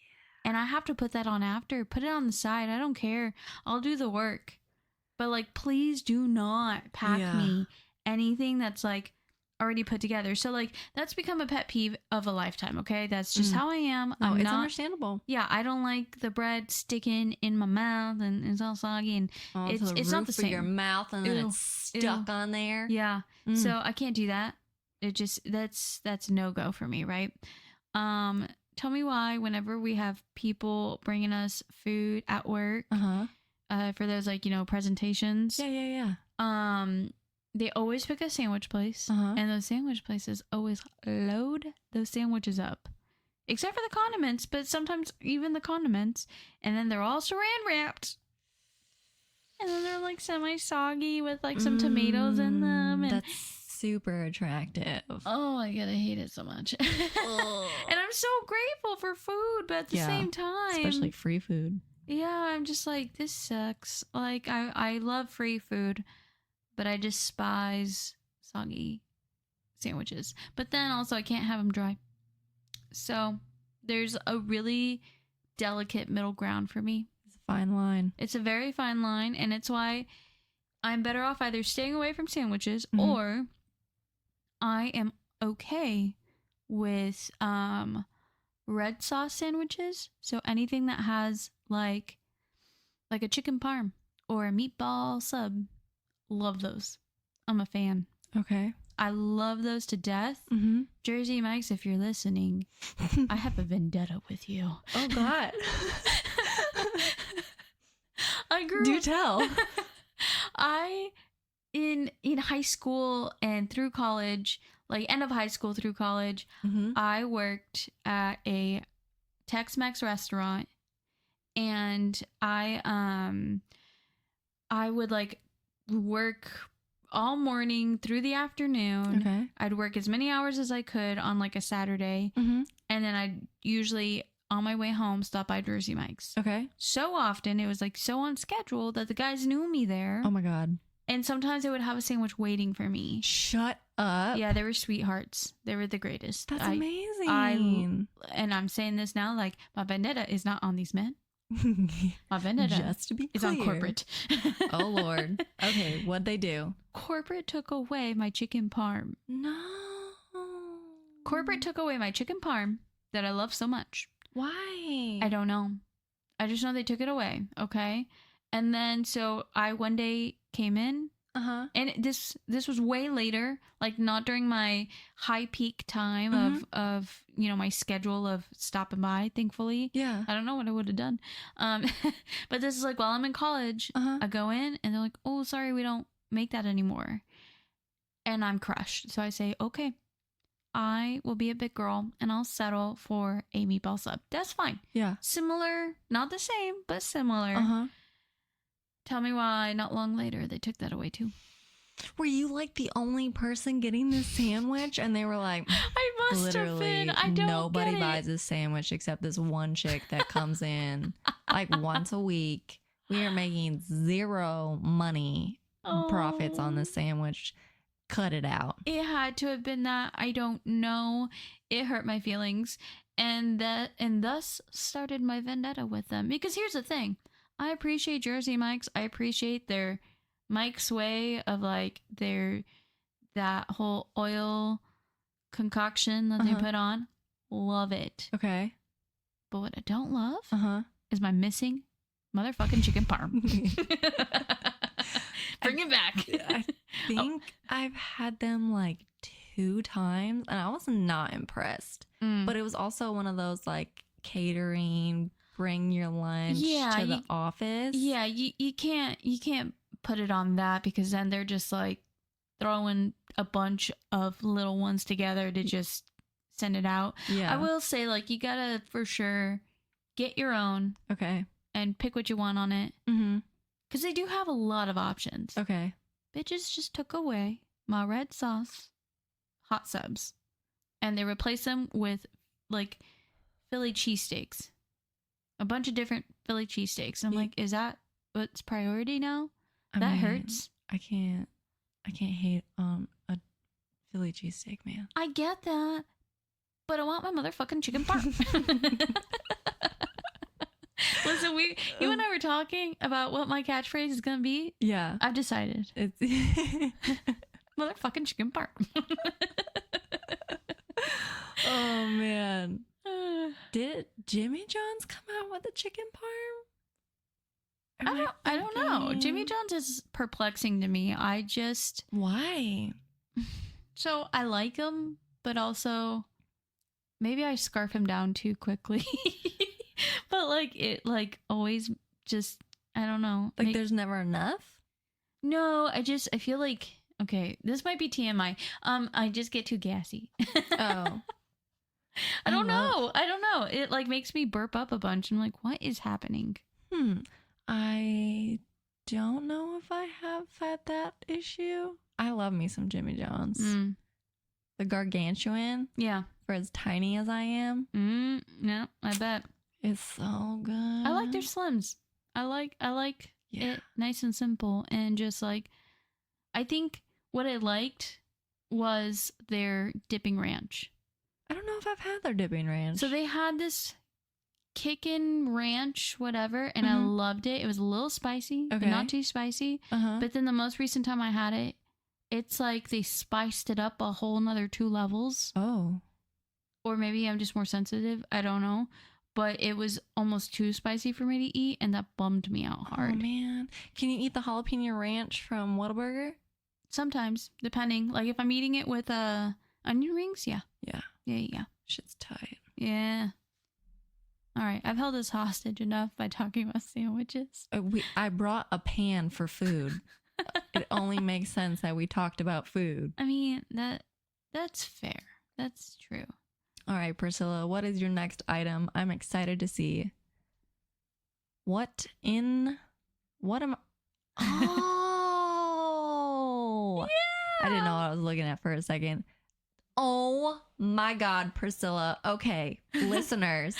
Speaker 1: and I have to put that on after. Put it on the side. I don't care. I'll do the work. But like, please do not pack me anything that's like already put together. So like, that's become a pet peeve of a lifetime. Okay, that's just how I am.
Speaker 2: Oh, it's understandable.
Speaker 1: Yeah, I don't like the bread sticking in my mouth and it's all soggy, and it's not the same.
Speaker 2: Your mouth, and then it's stuck on there.
Speaker 1: Yeah, so I can't do that. It just that's no go for me, right? Tell me why whenever we have people bringing us food at work, for those like, you know, presentations.
Speaker 2: Yeah.
Speaker 1: They always pick a sandwich place, and those sandwich places always load those sandwiches up, except for the condiments, but sometimes even the condiments, and then they're all saran wrapped, and then they're like semi-soggy with like some tomatoes in them, and
Speaker 2: that's super attractive.
Speaker 1: Oh my god, I hate it so much. And I'm so grateful for food, but at the same time,
Speaker 2: especially free food.
Speaker 1: Yeah, I'm just like, this sucks. Like, I love free food, but I despise soggy sandwiches. But then also, I can't have them dry. So there's a really delicate middle ground for me.
Speaker 2: It's a fine line.
Speaker 1: It's a very fine line, and it's why I'm better off either staying away from sandwiches, or I am okay with red sauce sandwiches. So anything that has like a chicken parm or a meatball sub. Love those. I'm a fan.
Speaker 2: Okay.
Speaker 1: I love those to death. Jersey Mike's, if you're listening, I have a vendetta with you.
Speaker 2: Oh God.
Speaker 1: Do
Speaker 2: tell.
Speaker 1: In high school and through college, like end of high school through college, I worked at a Tex-Mex restaurant, and I would like work all morning through the afternoon.
Speaker 2: Okay.
Speaker 1: I'd work as many hours as I could on like a Saturday, and then I'd usually on my way home stop by Jersey Mike's.
Speaker 2: Okay.
Speaker 1: So often it was like so on schedule that the guys knew me there.
Speaker 2: Oh my God.
Speaker 1: And sometimes they would have a sandwich waiting for me.
Speaker 2: Shut up.
Speaker 1: Yeah, they were sweethearts. They were the greatest.
Speaker 2: That's amazing.
Speaker 1: And I'm saying this now, like, my vendetta is not on these men. My vendetta
Speaker 2: just to be
Speaker 1: is
Speaker 2: clear.
Speaker 1: on corporate.
Speaker 2: Oh Lord. Okay, what'd they do?
Speaker 1: Corporate took away my chicken parm.
Speaker 2: No.
Speaker 1: Corporate took away my chicken parm that I love so much.
Speaker 2: Why?
Speaker 1: I don't know. I just know they took it away. Okay. And then so I one day came in. And this was way later, like not during my high peak time of you know, my schedule of stopping by, thankfully.
Speaker 2: Yeah.
Speaker 1: I don't know what I would have done. But this is like while I'm in college, I go in and they're like, "Oh, sorry, we don't make that anymore." And I'm crushed. So I say, "Okay, I will be a big girl and I'll settle for a meatball sub." That's fine.
Speaker 2: Yeah.
Speaker 1: Similar, not the same, but similar. Tell me why not long later they took that away too.
Speaker 2: Were you like the only person getting this sandwich? And they were like,
Speaker 1: I must have been. I don't
Speaker 2: nobody
Speaker 1: get it.
Speaker 2: buys this sandwich except this one chick that comes in like once a week. We are making zero money profits on this sandwich. Cut it out.
Speaker 1: It had to have been that. I don't know. It hurt my feelings. And thus started my vendetta with them. Because here's the thing. I appreciate Jersey Mike's. I appreciate their Mike's way of like that whole oil concoction that they put on. Love it.
Speaker 2: Okay.
Speaker 1: But what I don't love is my missing motherfucking chicken parm. Bring it back.
Speaker 2: I think I've had them like 2 times and I was not impressed. But it was also one of those like catering, bring your lunch to the office.
Speaker 1: Yeah, you can't put it on that, because then they're just like throwing a bunch of little ones together to just send it out.
Speaker 2: Yeah.
Speaker 1: I will say, like, you gotta for sure get your own.
Speaker 2: Okay.
Speaker 1: And pick what you want on it. Because they do have a lot of options.
Speaker 2: Okay.
Speaker 1: Bitches just took away my red sauce hot subs, and they replaced them with like Philly cheesesteaks. A bunch of different Philly cheesesteaks. I'm like, is that what's priority now?
Speaker 2: I
Speaker 1: That
Speaker 2: mean,
Speaker 1: hurts.
Speaker 2: I can't hate on a Philly cheesesteak, man.
Speaker 1: I get that. but I want my motherfucking chicken parm. Listen, you and I were talking about what my catchphrase is gonna be.
Speaker 2: Yeah,
Speaker 1: I've decided. It's motherfucking chicken parm.
Speaker 2: Oh man, did Jimmy John's come out with a chicken parm?
Speaker 1: I don't know. Jimmy John's is perplexing to me.
Speaker 2: Why?
Speaker 1: So I like him, but also maybe I scarf him down too quickly. But it always just, I don't know.
Speaker 2: There's never enough?
Speaker 1: No, I feel like, okay, this might be TMI. I just get too gassy.
Speaker 2: Oh.
Speaker 1: I don't know. It makes me burp up a bunch. I'm like, what is happening?
Speaker 2: I don't know if I have had that issue. I love me some Jimmy John's. The gargantuan.
Speaker 1: Yeah.
Speaker 2: For as tiny as I am.
Speaker 1: No, I bet.
Speaker 2: It's so good.
Speaker 1: I like their Slims. I like it nice and simple. And just I think what I liked was their dipping ranch.
Speaker 2: I don't know if I've had their dipping ranch.
Speaker 1: So they had this kickin' ranch, whatever, and I loved it. It was a little spicy, but not too spicy. But then the most recent time I had it, it's like they spiced it up a whole nother 2 levels.
Speaker 2: Oh.
Speaker 1: Or maybe I'm just more sensitive. I don't know. But it was almost too spicy for me to eat, and that bummed me out hard.
Speaker 2: Oh, man. Can you eat the jalapeno ranch from Whataburger?
Speaker 1: Sometimes, depending. Like, if I'm eating it with onion rings, yeah.
Speaker 2: Yeah.
Speaker 1: Yeah.
Speaker 2: Shit's tight.
Speaker 1: Yeah. All right. I've held us hostage enough by talking about sandwiches.
Speaker 2: I brought a pan for food. It only makes sense that we talked about food.
Speaker 1: I mean, that's fair. That's true.
Speaker 2: All right, Priscilla, what is your next item? I'm excited to see. What am Oh! Yeah! I didn't know what I was looking at for a second. Oh my God, Priscilla. Okay, listeners.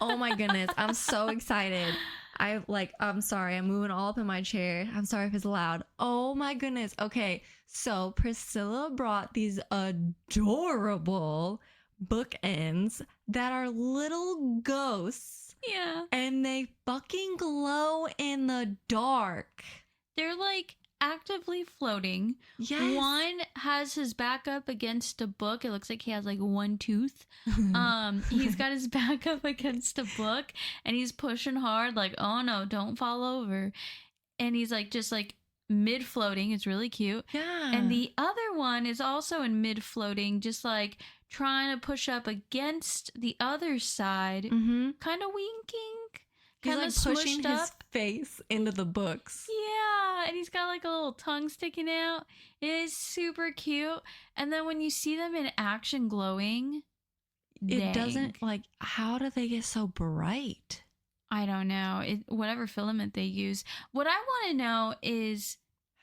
Speaker 2: Oh my goodness. I'm so excited. I'm sorry. I'm moving all up in my chair. I'm sorry if it's loud. Oh my goodness. Okay, so Priscilla brought these adorable bookends that are little ghosts.
Speaker 1: Yeah.
Speaker 2: And they fucking glow in the dark.
Speaker 1: They're actively floating.
Speaker 2: Yes.
Speaker 1: One has his back up against a book. It looks like he has one tooth. He's got his back up against a book and he's pushing hard oh no, don't fall over. And he's just mid floating. It's really cute.
Speaker 2: Yeah.
Speaker 1: And the other one is also in mid floating, just trying to push up against the other side, kind of winking.
Speaker 2: He's pushing his face into the books.
Speaker 1: Yeah, and he's got a little tongue sticking out. It is super cute. And then when you see them in action glowing,
Speaker 2: it doesn't how do they get so bright?
Speaker 1: I don't know. Whatever filament they use. What I want to know is,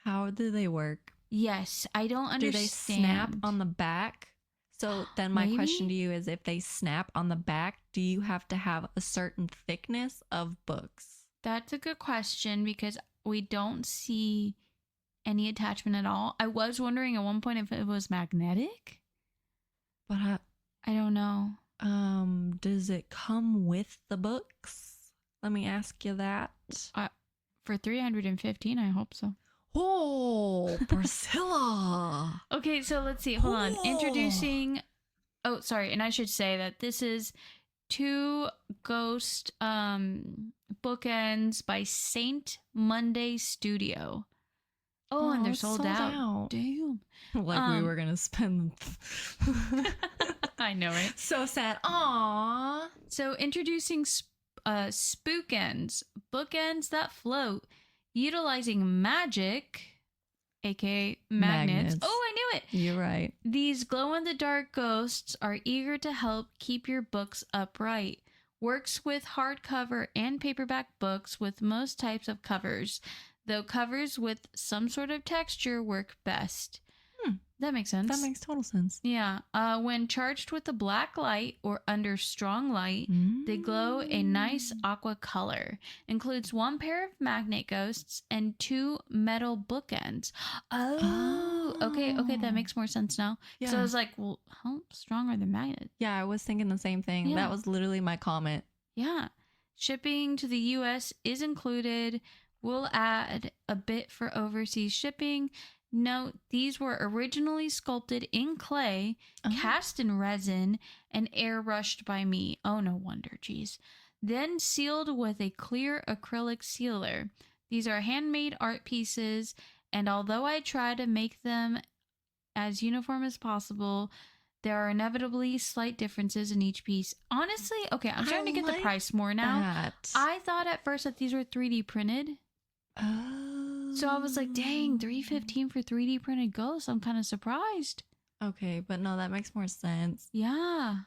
Speaker 2: how do they work?
Speaker 1: Yes, I don't understand.
Speaker 2: Do they snap on the back? So then my question to you is, if they snap on the back, do you have to have a certain thickness of books?
Speaker 1: That's a good question because we don't see any attachment at all. I was wondering at one point if it was magnetic.
Speaker 2: But
Speaker 1: I don't know.
Speaker 2: Does it come with the books? Let me ask you that.
Speaker 1: For $315, I hope so.
Speaker 2: Oh, Priscilla.
Speaker 1: Okay, so let's see. Hold on. Introducing. Oh, sorry. And I should say that this is 2 ghost bookends by Saint Monday Studio. Oh, and they're sold out. Damn.
Speaker 2: We were going to spend.
Speaker 1: I know, right?
Speaker 2: So sad. Aww.
Speaker 1: So introducing Spookends, bookends that float. Utilizing magic, aka magnets. Oh, I knew it.
Speaker 2: You're right.
Speaker 1: These glow-in-the-dark ghosts are eager to help keep your books upright. Works with hardcover and paperback books with most types of covers, though covers with some sort of texture work best. That makes sense.
Speaker 2: That makes total sense.
Speaker 1: Yeah. When charged with a black light or under strong light, they glow a nice aqua color. Includes 1 pair of magnet ghosts and 2 metal bookends. Oh, Ooh, okay, that makes more sense now.
Speaker 2: Yeah.
Speaker 1: So I was like, well, how strong are the magnets?
Speaker 2: Yeah, I was thinking the same thing.
Speaker 1: Yeah.
Speaker 2: That was literally my comment.
Speaker 1: Yeah. Shipping to the US is included. We'll add a bit for overseas shipping. Note, these were originally sculpted in clay, cast in resin, and airbrushed by me. Oh, no wonder, geez. Then sealed with a clear acrylic sealer. These are handmade art pieces, and although I try to make them as uniform as possible, there are inevitably slight differences in each piece. Honestly, okay, I'm starting to get the price more now. I thought at first that these were 3D printed.
Speaker 2: Oh.
Speaker 1: So I was like, dang, $315 for 3D printed ghosts. I'm kind of surprised.
Speaker 2: Okay, but no, that makes more sense.
Speaker 1: Yeah.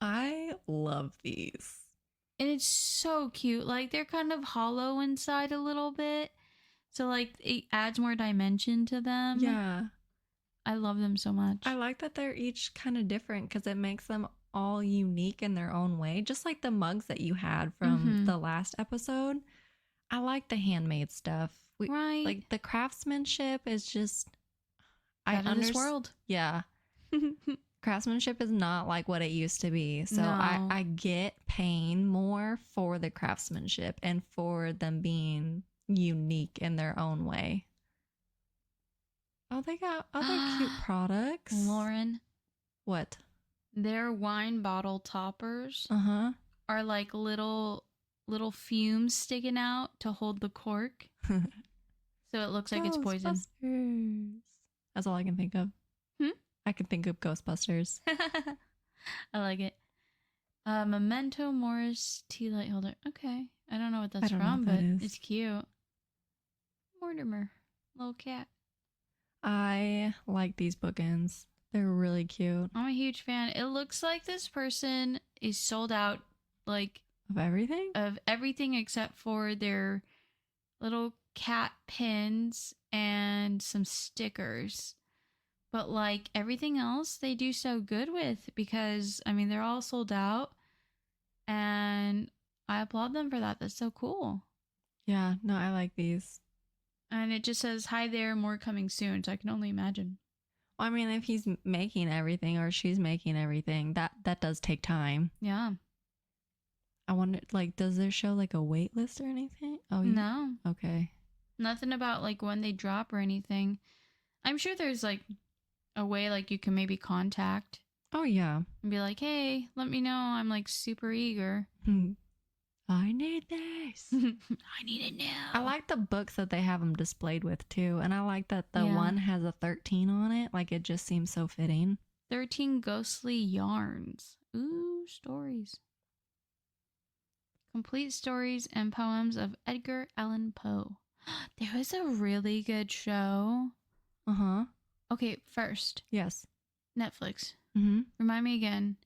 Speaker 2: I love these.
Speaker 1: And it's so cute. Like, they're kind of hollow inside a little bit. So, like, it adds more dimension to them.
Speaker 2: Yeah.
Speaker 1: I love them so much.
Speaker 2: I like that they're each kind of different because it makes them all unique in their own way. Just like the mugs that you had from the last episode. I like the handmade stuff.
Speaker 1: Right.
Speaker 2: Like, the craftsmanship is just...
Speaker 1: Out of this world.
Speaker 2: Yeah. Craftsmanship is not like what it used to be. So
Speaker 1: No.
Speaker 2: I get paying more for the craftsmanship and for them being unique in their own way. Oh, they got other cute products.
Speaker 1: Lauren.
Speaker 2: What?
Speaker 1: Their wine bottle toppers
Speaker 2: are
Speaker 1: like little fumes sticking out to hold the cork. So it looks like it's poison.
Speaker 2: That's all I can think of. I can think of Ghostbusters.
Speaker 1: I like it. Memento Morris tea light holder. Okay. I don't know what that's from, but it's cute. Mortimer. Little cat.
Speaker 2: I like these bookends. They're really cute.
Speaker 1: I'm a huge fan. It looks like this person is sold out, like...
Speaker 2: Of everything?
Speaker 1: Of everything except for their little cat pins and some stickers. But, like, everything else they do so good with because, I mean, they're all sold out. And I applaud them for that. That's so cool.
Speaker 2: Yeah, no, I like these.
Speaker 1: And it just says, hi there, more coming soon. So I can only imagine.
Speaker 2: Well, I mean, if he's making everything or she's making everything, that does take time.
Speaker 1: Yeah.
Speaker 2: I wonder, like, does there show, like, a wait list or anything? Oh,
Speaker 1: no.
Speaker 2: Okay.
Speaker 1: Nothing about, like, when they drop or anything. I'm sure there's, like, a way, like, you can maybe contact.
Speaker 2: Oh, yeah.
Speaker 1: And be like, hey, let me know. I'm, like, super eager.
Speaker 2: I need this.
Speaker 1: I need it now.
Speaker 2: I like the books that they have them displayed with, too. And I like that the one has a 13 on it. Like, it just seems so fitting.
Speaker 1: 13 ghostly yarns. Ooh, stories. Complete stories and poems of Edgar Allan Poe. There was a really good show. Okay, first.
Speaker 2: Yes.
Speaker 1: Netflix. Remind me again.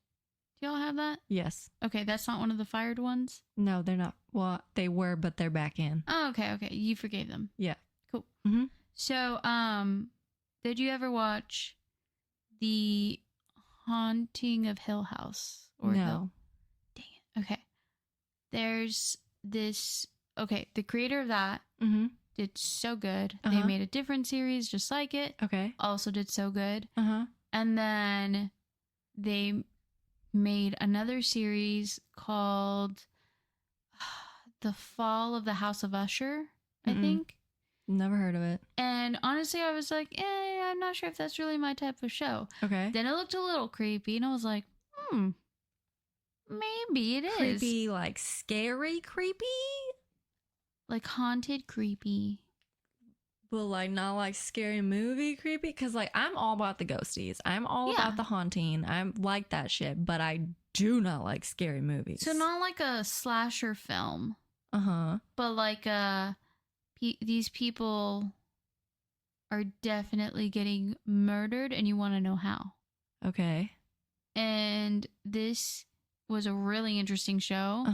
Speaker 1: Do y'all have that?
Speaker 2: Yes.
Speaker 1: Okay, that's not one of the fired ones?
Speaker 2: No, they're not. Well, they were, but they're back in.
Speaker 1: Oh, okay. You forgave them.
Speaker 2: Yeah.
Speaker 1: Cool. So, did you ever watch The Haunting of Hill House?
Speaker 2: No.
Speaker 1: Dang it. Okay. There's this... Okay, the creator of that did so good. They made a different series just like it.
Speaker 2: Okay.
Speaker 1: Also did so good. And then they made another series called The Fall of the House of Usher, I think.
Speaker 2: Never heard of it.
Speaker 1: And honestly, I was like, I'm not sure if that's really my type of show.
Speaker 2: Okay.
Speaker 1: Then it looked a little creepy, and I was like, maybe it is.
Speaker 2: Creepy, like scary creepy?
Speaker 1: Like haunted creepy.
Speaker 2: But like not like scary movie creepy? Because like I'm all about the ghosties. I'm all about the haunting. I'm like that shit. But I do not like scary movies.
Speaker 1: So not like a slasher film. But like these people are definitely getting murdered and you want to know how.
Speaker 2: Okay.
Speaker 1: And this was a really interesting show.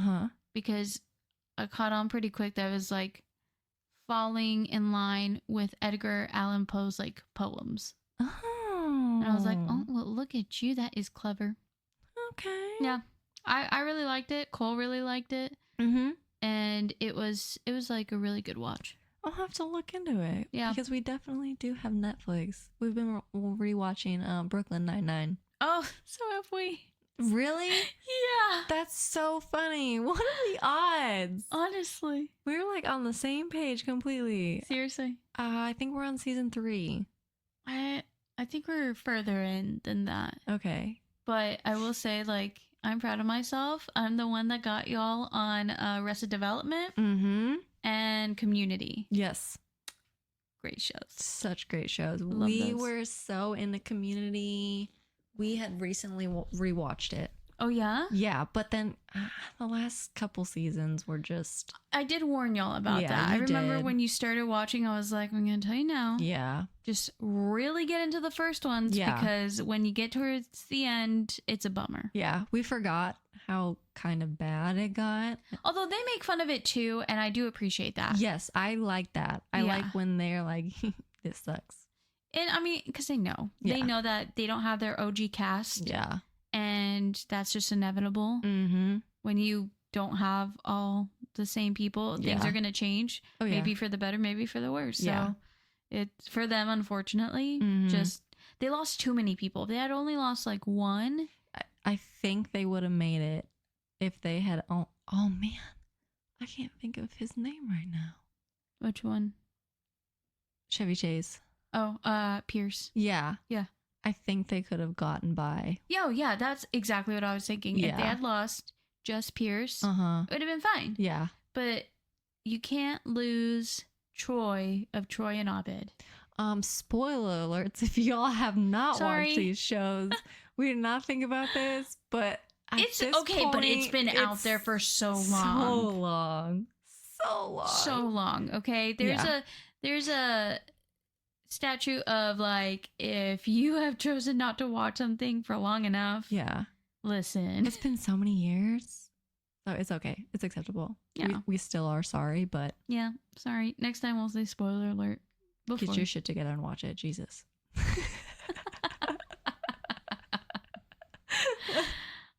Speaker 1: Because I caught on pretty quick that it was like falling in line with Edgar Allan Poe's like poems. And I was like, oh, well, look at you. That is clever.
Speaker 2: Okay.
Speaker 1: Yeah. I really liked it. Cole really liked it. And it was like a really good watch.
Speaker 2: I'll have to look into it.
Speaker 1: Yeah.
Speaker 2: Because we definitely do have Netflix. We've been rewatching Brooklyn Nine-Nine.
Speaker 1: Oh, so have we.
Speaker 2: Really?
Speaker 1: Yeah.
Speaker 2: That's so funny. What are the odds?
Speaker 1: Honestly.
Speaker 2: We're like on the same page completely.
Speaker 1: Seriously.
Speaker 2: I think we're on season 3.
Speaker 1: I think we're further in than that.
Speaker 2: Okay.
Speaker 1: But I will say, like, I'm proud of myself. I'm the one that got y'all on Arrested Development and Community.
Speaker 2: Yes.
Speaker 1: Great shows.
Speaker 2: Such great shows.
Speaker 1: Love those.
Speaker 2: Were so into Community. We had recently rewatched it.
Speaker 1: Oh, yeah?
Speaker 2: Yeah, but then the last couple seasons were just...
Speaker 1: I did warn y'all about that. I remember when you started watching, I was like, I'm going to tell you now.
Speaker 2: Yeah.
Speaker 1: Just really get into the first ones because when you get towards the end, it's a bummer.
Speaker 2: Yeah, we forgot how kind of bad it got.
Speaker 1: Although they make fun of it too, and I do appreciate that.
Speaker 2: Yes, I like that. I like when they're like, this sucks.
Speaker 1: And I mean, because they know.
Speaker 2: Yeah.
Speaker 1: They know that they don't have their OG cast.
Speaker 2: Yeah.
Speaker 1: And that's just inevitable.
Speaker 2: Mm-hmm.
Speaker 1: When you don't have all the same people, things are going to change.
Speaker 2: Oh, yeah.
Speaker 1: Maybe for the better, maybe for the worse.
Speaker 2: Yeah.
Speaker 1: So it's for them, unfortunately. Just they lost too many people. They had only lost like one.
Speaker 2: I think they would have made it if they had. Oh man, I can't think of his name right now.
Speaker 1: Which one?
Speaker 2: Chevy Chase.
Speaker 1: Oh, Pierce.
Speaker 2: Yeah.
Speaker 1: Yeah.
Speaker 2: I think they could have gotten by.
Speaker 1: Yeah, that's exactly what I was thinking.
Speaker 2: Yeah.
Speaker 1: If they had lost just Pierce, it would have been fine.
Speaker 2: Yeah.
Speaker 1: But you can't lose Troy and Abed.
Speaker 2: Spoiler alerts if y'all have not watched these shows. We did not think about this, but
Speaker 1: it's okay, but it's been out there for so long. So long, okay? There's a statute of like, if you have chosen not to watch something for long enough, listen.
Speaker 2: It's been so many years, so it's okay. It's acceptable.
Speaker 1: Yeah,
Speaker 2: we still are sorry, but
Speaker 1: yeah, sorry. Next time we'll say spoiler alert. Before.
Speaker 2: Get your shit together and watch it, Jesus.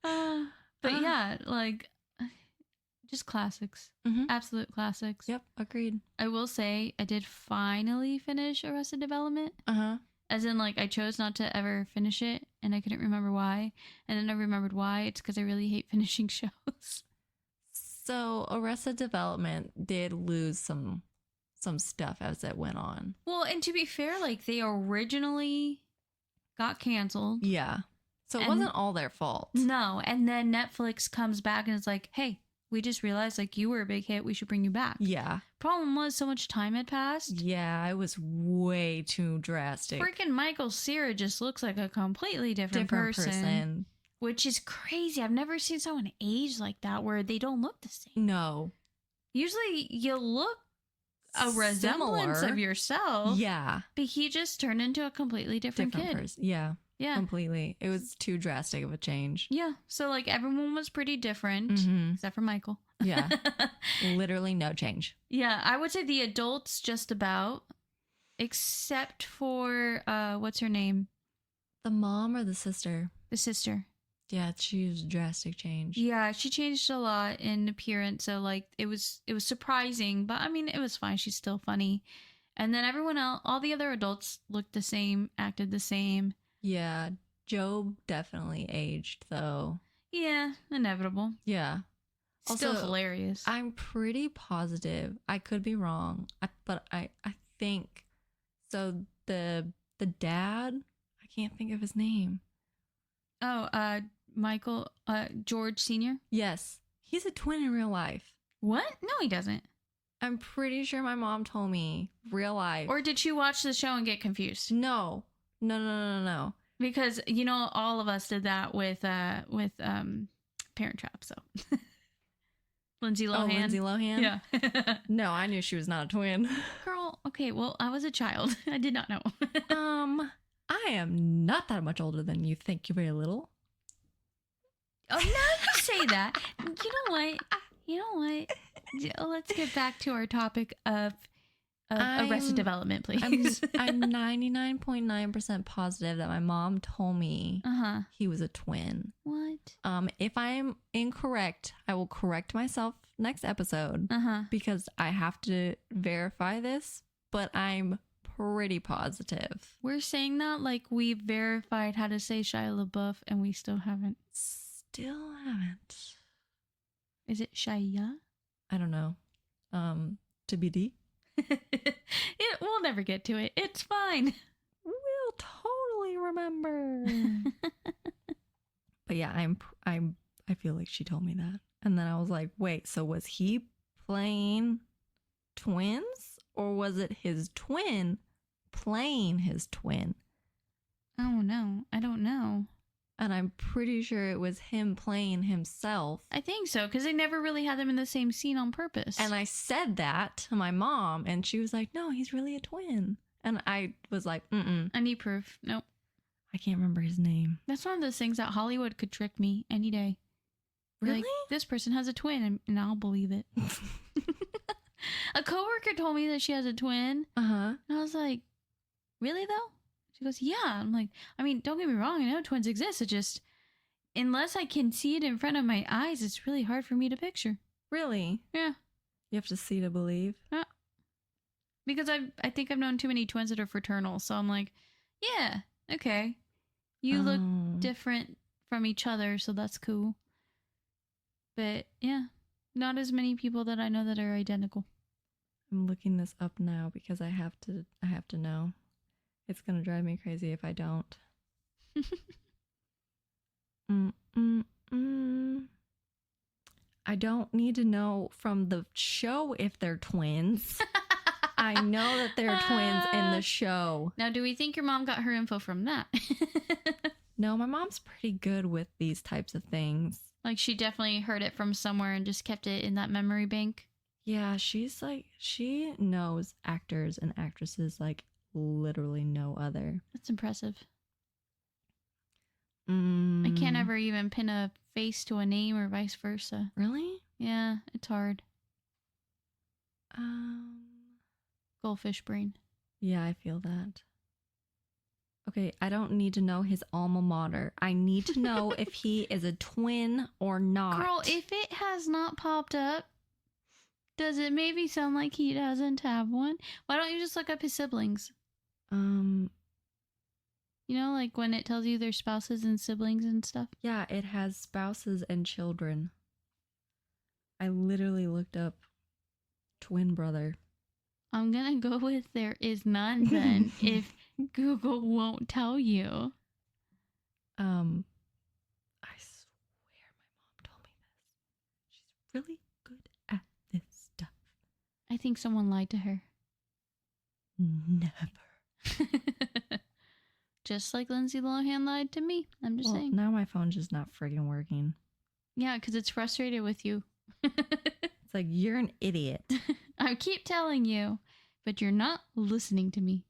Speaker 1: But yeah, like just classics. Absolute classics.
Speaker 2: Yep, agreed.
Speaker 1: I will say I did finally finish Arrested Development. As in, like, I chose not to ever finish it, and I couldn't remember why. And then I remembered why. It's because I really hate finishing shows.
Speaker 2: So Arrested Development did lose some stuff as it went on.
Speaker 1: Well, and to be fair, like, they originally got canceled.
Speaker 2: Yeah. So it wasn't all their fault.
Speaker 1: No. And then Netflix comes back and it's like, hey, we just realized, like, you were a big hit. We should bring you back.
Speaker 2: Yeah. Problem
Speaker 1: was so much time had passed.
Speaker 2: Yeah, it was way too drastic.
Speaker 1: Freaking Michael Cera just looks like a completely different person. Which is crazy. I've never seen someone age like that where they don't look the same.
Speaker 2: No.
Speaker 1: Usually you look a resemblance of yourself.
Speaker 2: Yeah.
Speaker 1: But he just turned into a completely different kid.
Speaker 2: Person. Yeah.
Speaker 1: Yeah.
Speaker 2: Completely. It was too drastic of a change.
Speaker 1: Yeah. So, like, everyone was pretty different, except for Michael.
Speaker 2: Yeah. Literally no change.
Speaker 1: Yeah. I would say the adults just about, except for, what's her name?
Speaker 2: The mom or the sister?
Speaker 1: The sister.
Speaker 2: Yeah, she was a drastic change.
Speaker 1: Yeah, she changed a lot in appearance. So, like, it was surprising, but I mean, it was fine. She's still funny. And then everyone else, all the other adults looked the same, acted the same.
Speaker 2: Yeah, Job definitely aged, though.
Speaker 1: Yeah, inevitable.
Speaker 2: Yeah.
Speaker 1: Still also, hilarious.
Speaker 2: I'm pretty positive. I could be wrong, but I think so. The dad, I can't think of his name.
Speaker 1: Oh, Michael, George Sr.?
Speaker 2: Yes. He's a twin in real life.
Speaker 1: What? No, he doesn't.
Speaker 2: I'm pretty sure my mom told me real life.
Speaker 1: Or did she watch the show and get confused?
Speaker 2: No.
Speaker 1: Because, you know, all of us did that with Parent Trap, so. Lindsay Lohan.
Speaker 2: Oh, Lindsay Lohan?
Speaker 1: Yeah.
Speaker 2: No, I knew she was not a twin.
Speaker 1: Girl, okay, well, I was a child. I did not know.
Speaker 2: I am not that much older than you think. You're very little.
Speaker 1: Oh, now you say that. You know what? Let's get back to our topic of Arrested Development, please.
Speaker 2: I'm 99.9% positive that my mom told me he was a twin.
Speaker 1: What?
Speaker 2: If I'm incorrect, I will correct myself next episode because I have to verify this, but I'm pretty positive.
Speaker 1: We're saying that like we verified how to say Shia LaBeouf and we still haven't.
Speaker 2: Still haven't.
Speaker 1: Is it Shia?
Speaker 2: I don't know. TBD.
Speaker 1: We'll never get to it. It's fine.
Speaker 2: We'll totally remember. But yeah, I feel like she told me that. And then I was like, wait, so was he playing twins? Or was it his twin playing his twin?
Speaker 1: Oh no, I don't know.
Speaker 2: And I'm pretty sure it was him playing himself.
Speaker 1: I think so, because they never really had them in the same scene on purpose.
Speaker 2: And I said that to my mom, and she was like, no, he's really a twin. And I was like,
Speaker 1: I need proof. Nope.
Speaker 2: I can't remember his name.
Speaker 1: That's one of those things that Hollywood could trick me any day.
Speaker 2: Really?
Speaker 1: Like, this person has a twin, and I'll believe it. A coworker told me that she has a twin. And I was like, really though? She goes, yeah. I'm like, I mean, don't get me wrong. I know twins exist. It just, unless I can see it in front of my eyes, it's really hard for me to picture.
Speaker 2: Really?
Speaker 1: Yeah.
Speaker 2: You have to see to believe?
Speaker 1: Yeah. Because I think I've known too many twins that are fraternal. So I'm like, yeah, okay. You look different from each other, so that's cool. But yeah, not as many people that I know that are identical.
Speaker 2: I'm looking this up now because I have to know. It's going to drive me crazy if I don't. I don't need to know from the show if they're twins. I know that they're twins in the show.
Speaker 1: Now, do we think your mom got her info from that?
Speaker 2: No, my mom's pretty good with these types of things.
Speaker 1: Like, she definitely heard it from somewhere and just kept it in that memory bank.
Speaker 2: Yeah, she's like, she knows actors and actresses like literally no other.
Speaker 1: That's impressive. I can't ever even pin a face to a name or vice versa.
Speaker 2: Really?
Speaker 1: Yeah, it's hard. Goldfish brain.
Speaker 2: Yeah, I feel that. Okay, I don't need to know his alma mater. I need to know if he is a twin or not.
Speaker 1: Girl, if it has not popped up, does it maybe sound like he doesn't have one? Why don't you just look up his siblings? You know, like when it tells you their spouses and siblings and stuff?
Speaker 2: Yeah, it has spouses and children. I literally looked up twin brother.
Speaker 1: I'm gonna go with there is none then if Google won't tell you.
Speaker 2: I swear my mom told me this. She's really good at this stuff.
Speaker 1: I think someone lied to her.
Speaker 2: Never.
Speaker 1: Just like Lindsay Lohan lied to me. I'm just saying.
Speaker 2: Now my phone's just not friggin' working.
Speaker 1: Yeah, because it's frustrated with you.
Speaker 2: It's like, you're an idiot.
Speaker 1: I keep telling you, but you're not listening to me.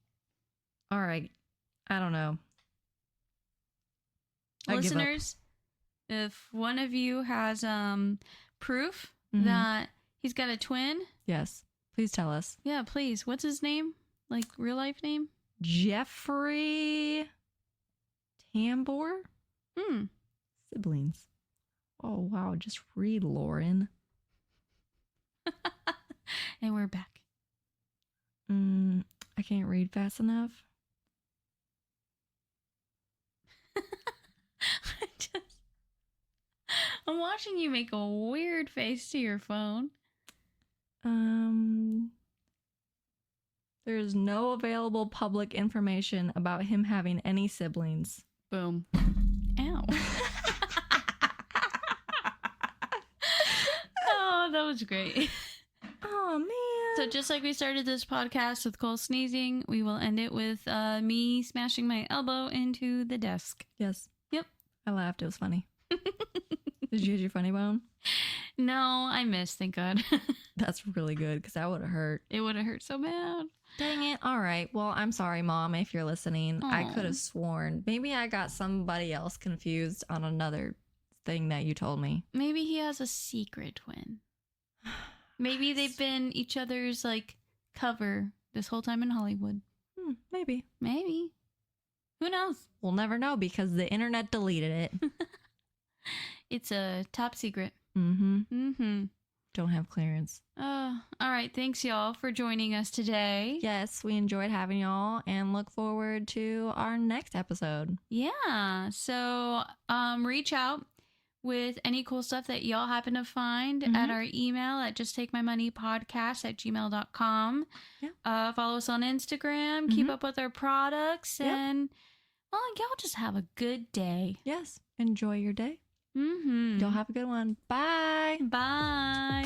Speaker 2: All right. I don't know.
Speaker 1: Listeners, if one of you has proof that he's got a twin.
Speaker 2: Yes. Please tell us.
Speaker 1: Yeah, please. What's his name? Like real life name?
Speaker 2: Jeffrey Tambor? Siblings. Oh, wow. Just read, Loren.
Speaker 1: And we're back.
Speaker 2: I can't read fast enough.
Speaker 1: I'm watching you make a weird face to your phone.
Speaker 2: There's no available public information about him having any siblings.
Speaker 1: Boom. Ow. Oh, that was great.
Speaker 2: Oh, man.
Speaker 1: So just like we started this podcast with Cole sneezing, we will end it with me smashing my elbow into the desk.
Speaker 2: Yes.
Speaker 1: Yep.
Speaker 2: I laughed. It was funny. Did you use your funny bone?
Speaker 1: No, I missed, thank God.
Speaker 2: That's really good because that would have hurt.
Speaker 1: It would have hurt so bad.
Speaker 2: Dang it. All right. Well, I'm sorry, Mom, if you're listening.
Speaker 1: Aww.
Speaker 2: I could have sworn. Maybe I got somebody else confused on another thing that you told me.
Speaker 1: Maybe he has a secret twin. Maybe they've been each other's, like, cover this whole time in Hollywood.
Speaker 2: Maybe.
Speaker 1: Maybe. Who knows?
Speaker 2: We'll never know because the internet deleted it.
Speaker 1: It's a top secret.
Speaker 2: Don't have clearance.
Speaker 1: All right. Thanks, y'all, for joining us today.
Speaker 2: Yes, we enjoyed having y'all and look forward to our next episode.
Speaker 1: Yeah. So reach out with any cool stuff that y'all happen to find at our email at justtakeMyMoneyPodcast@gmail.com. Yeah. Follow us on Instagram. Keep up with our products. And, well, y'all just have a good day.
Speaker 2: Yes. Enjoy your day. Y'all have a good one. Bye.
Speaker 1: Bye.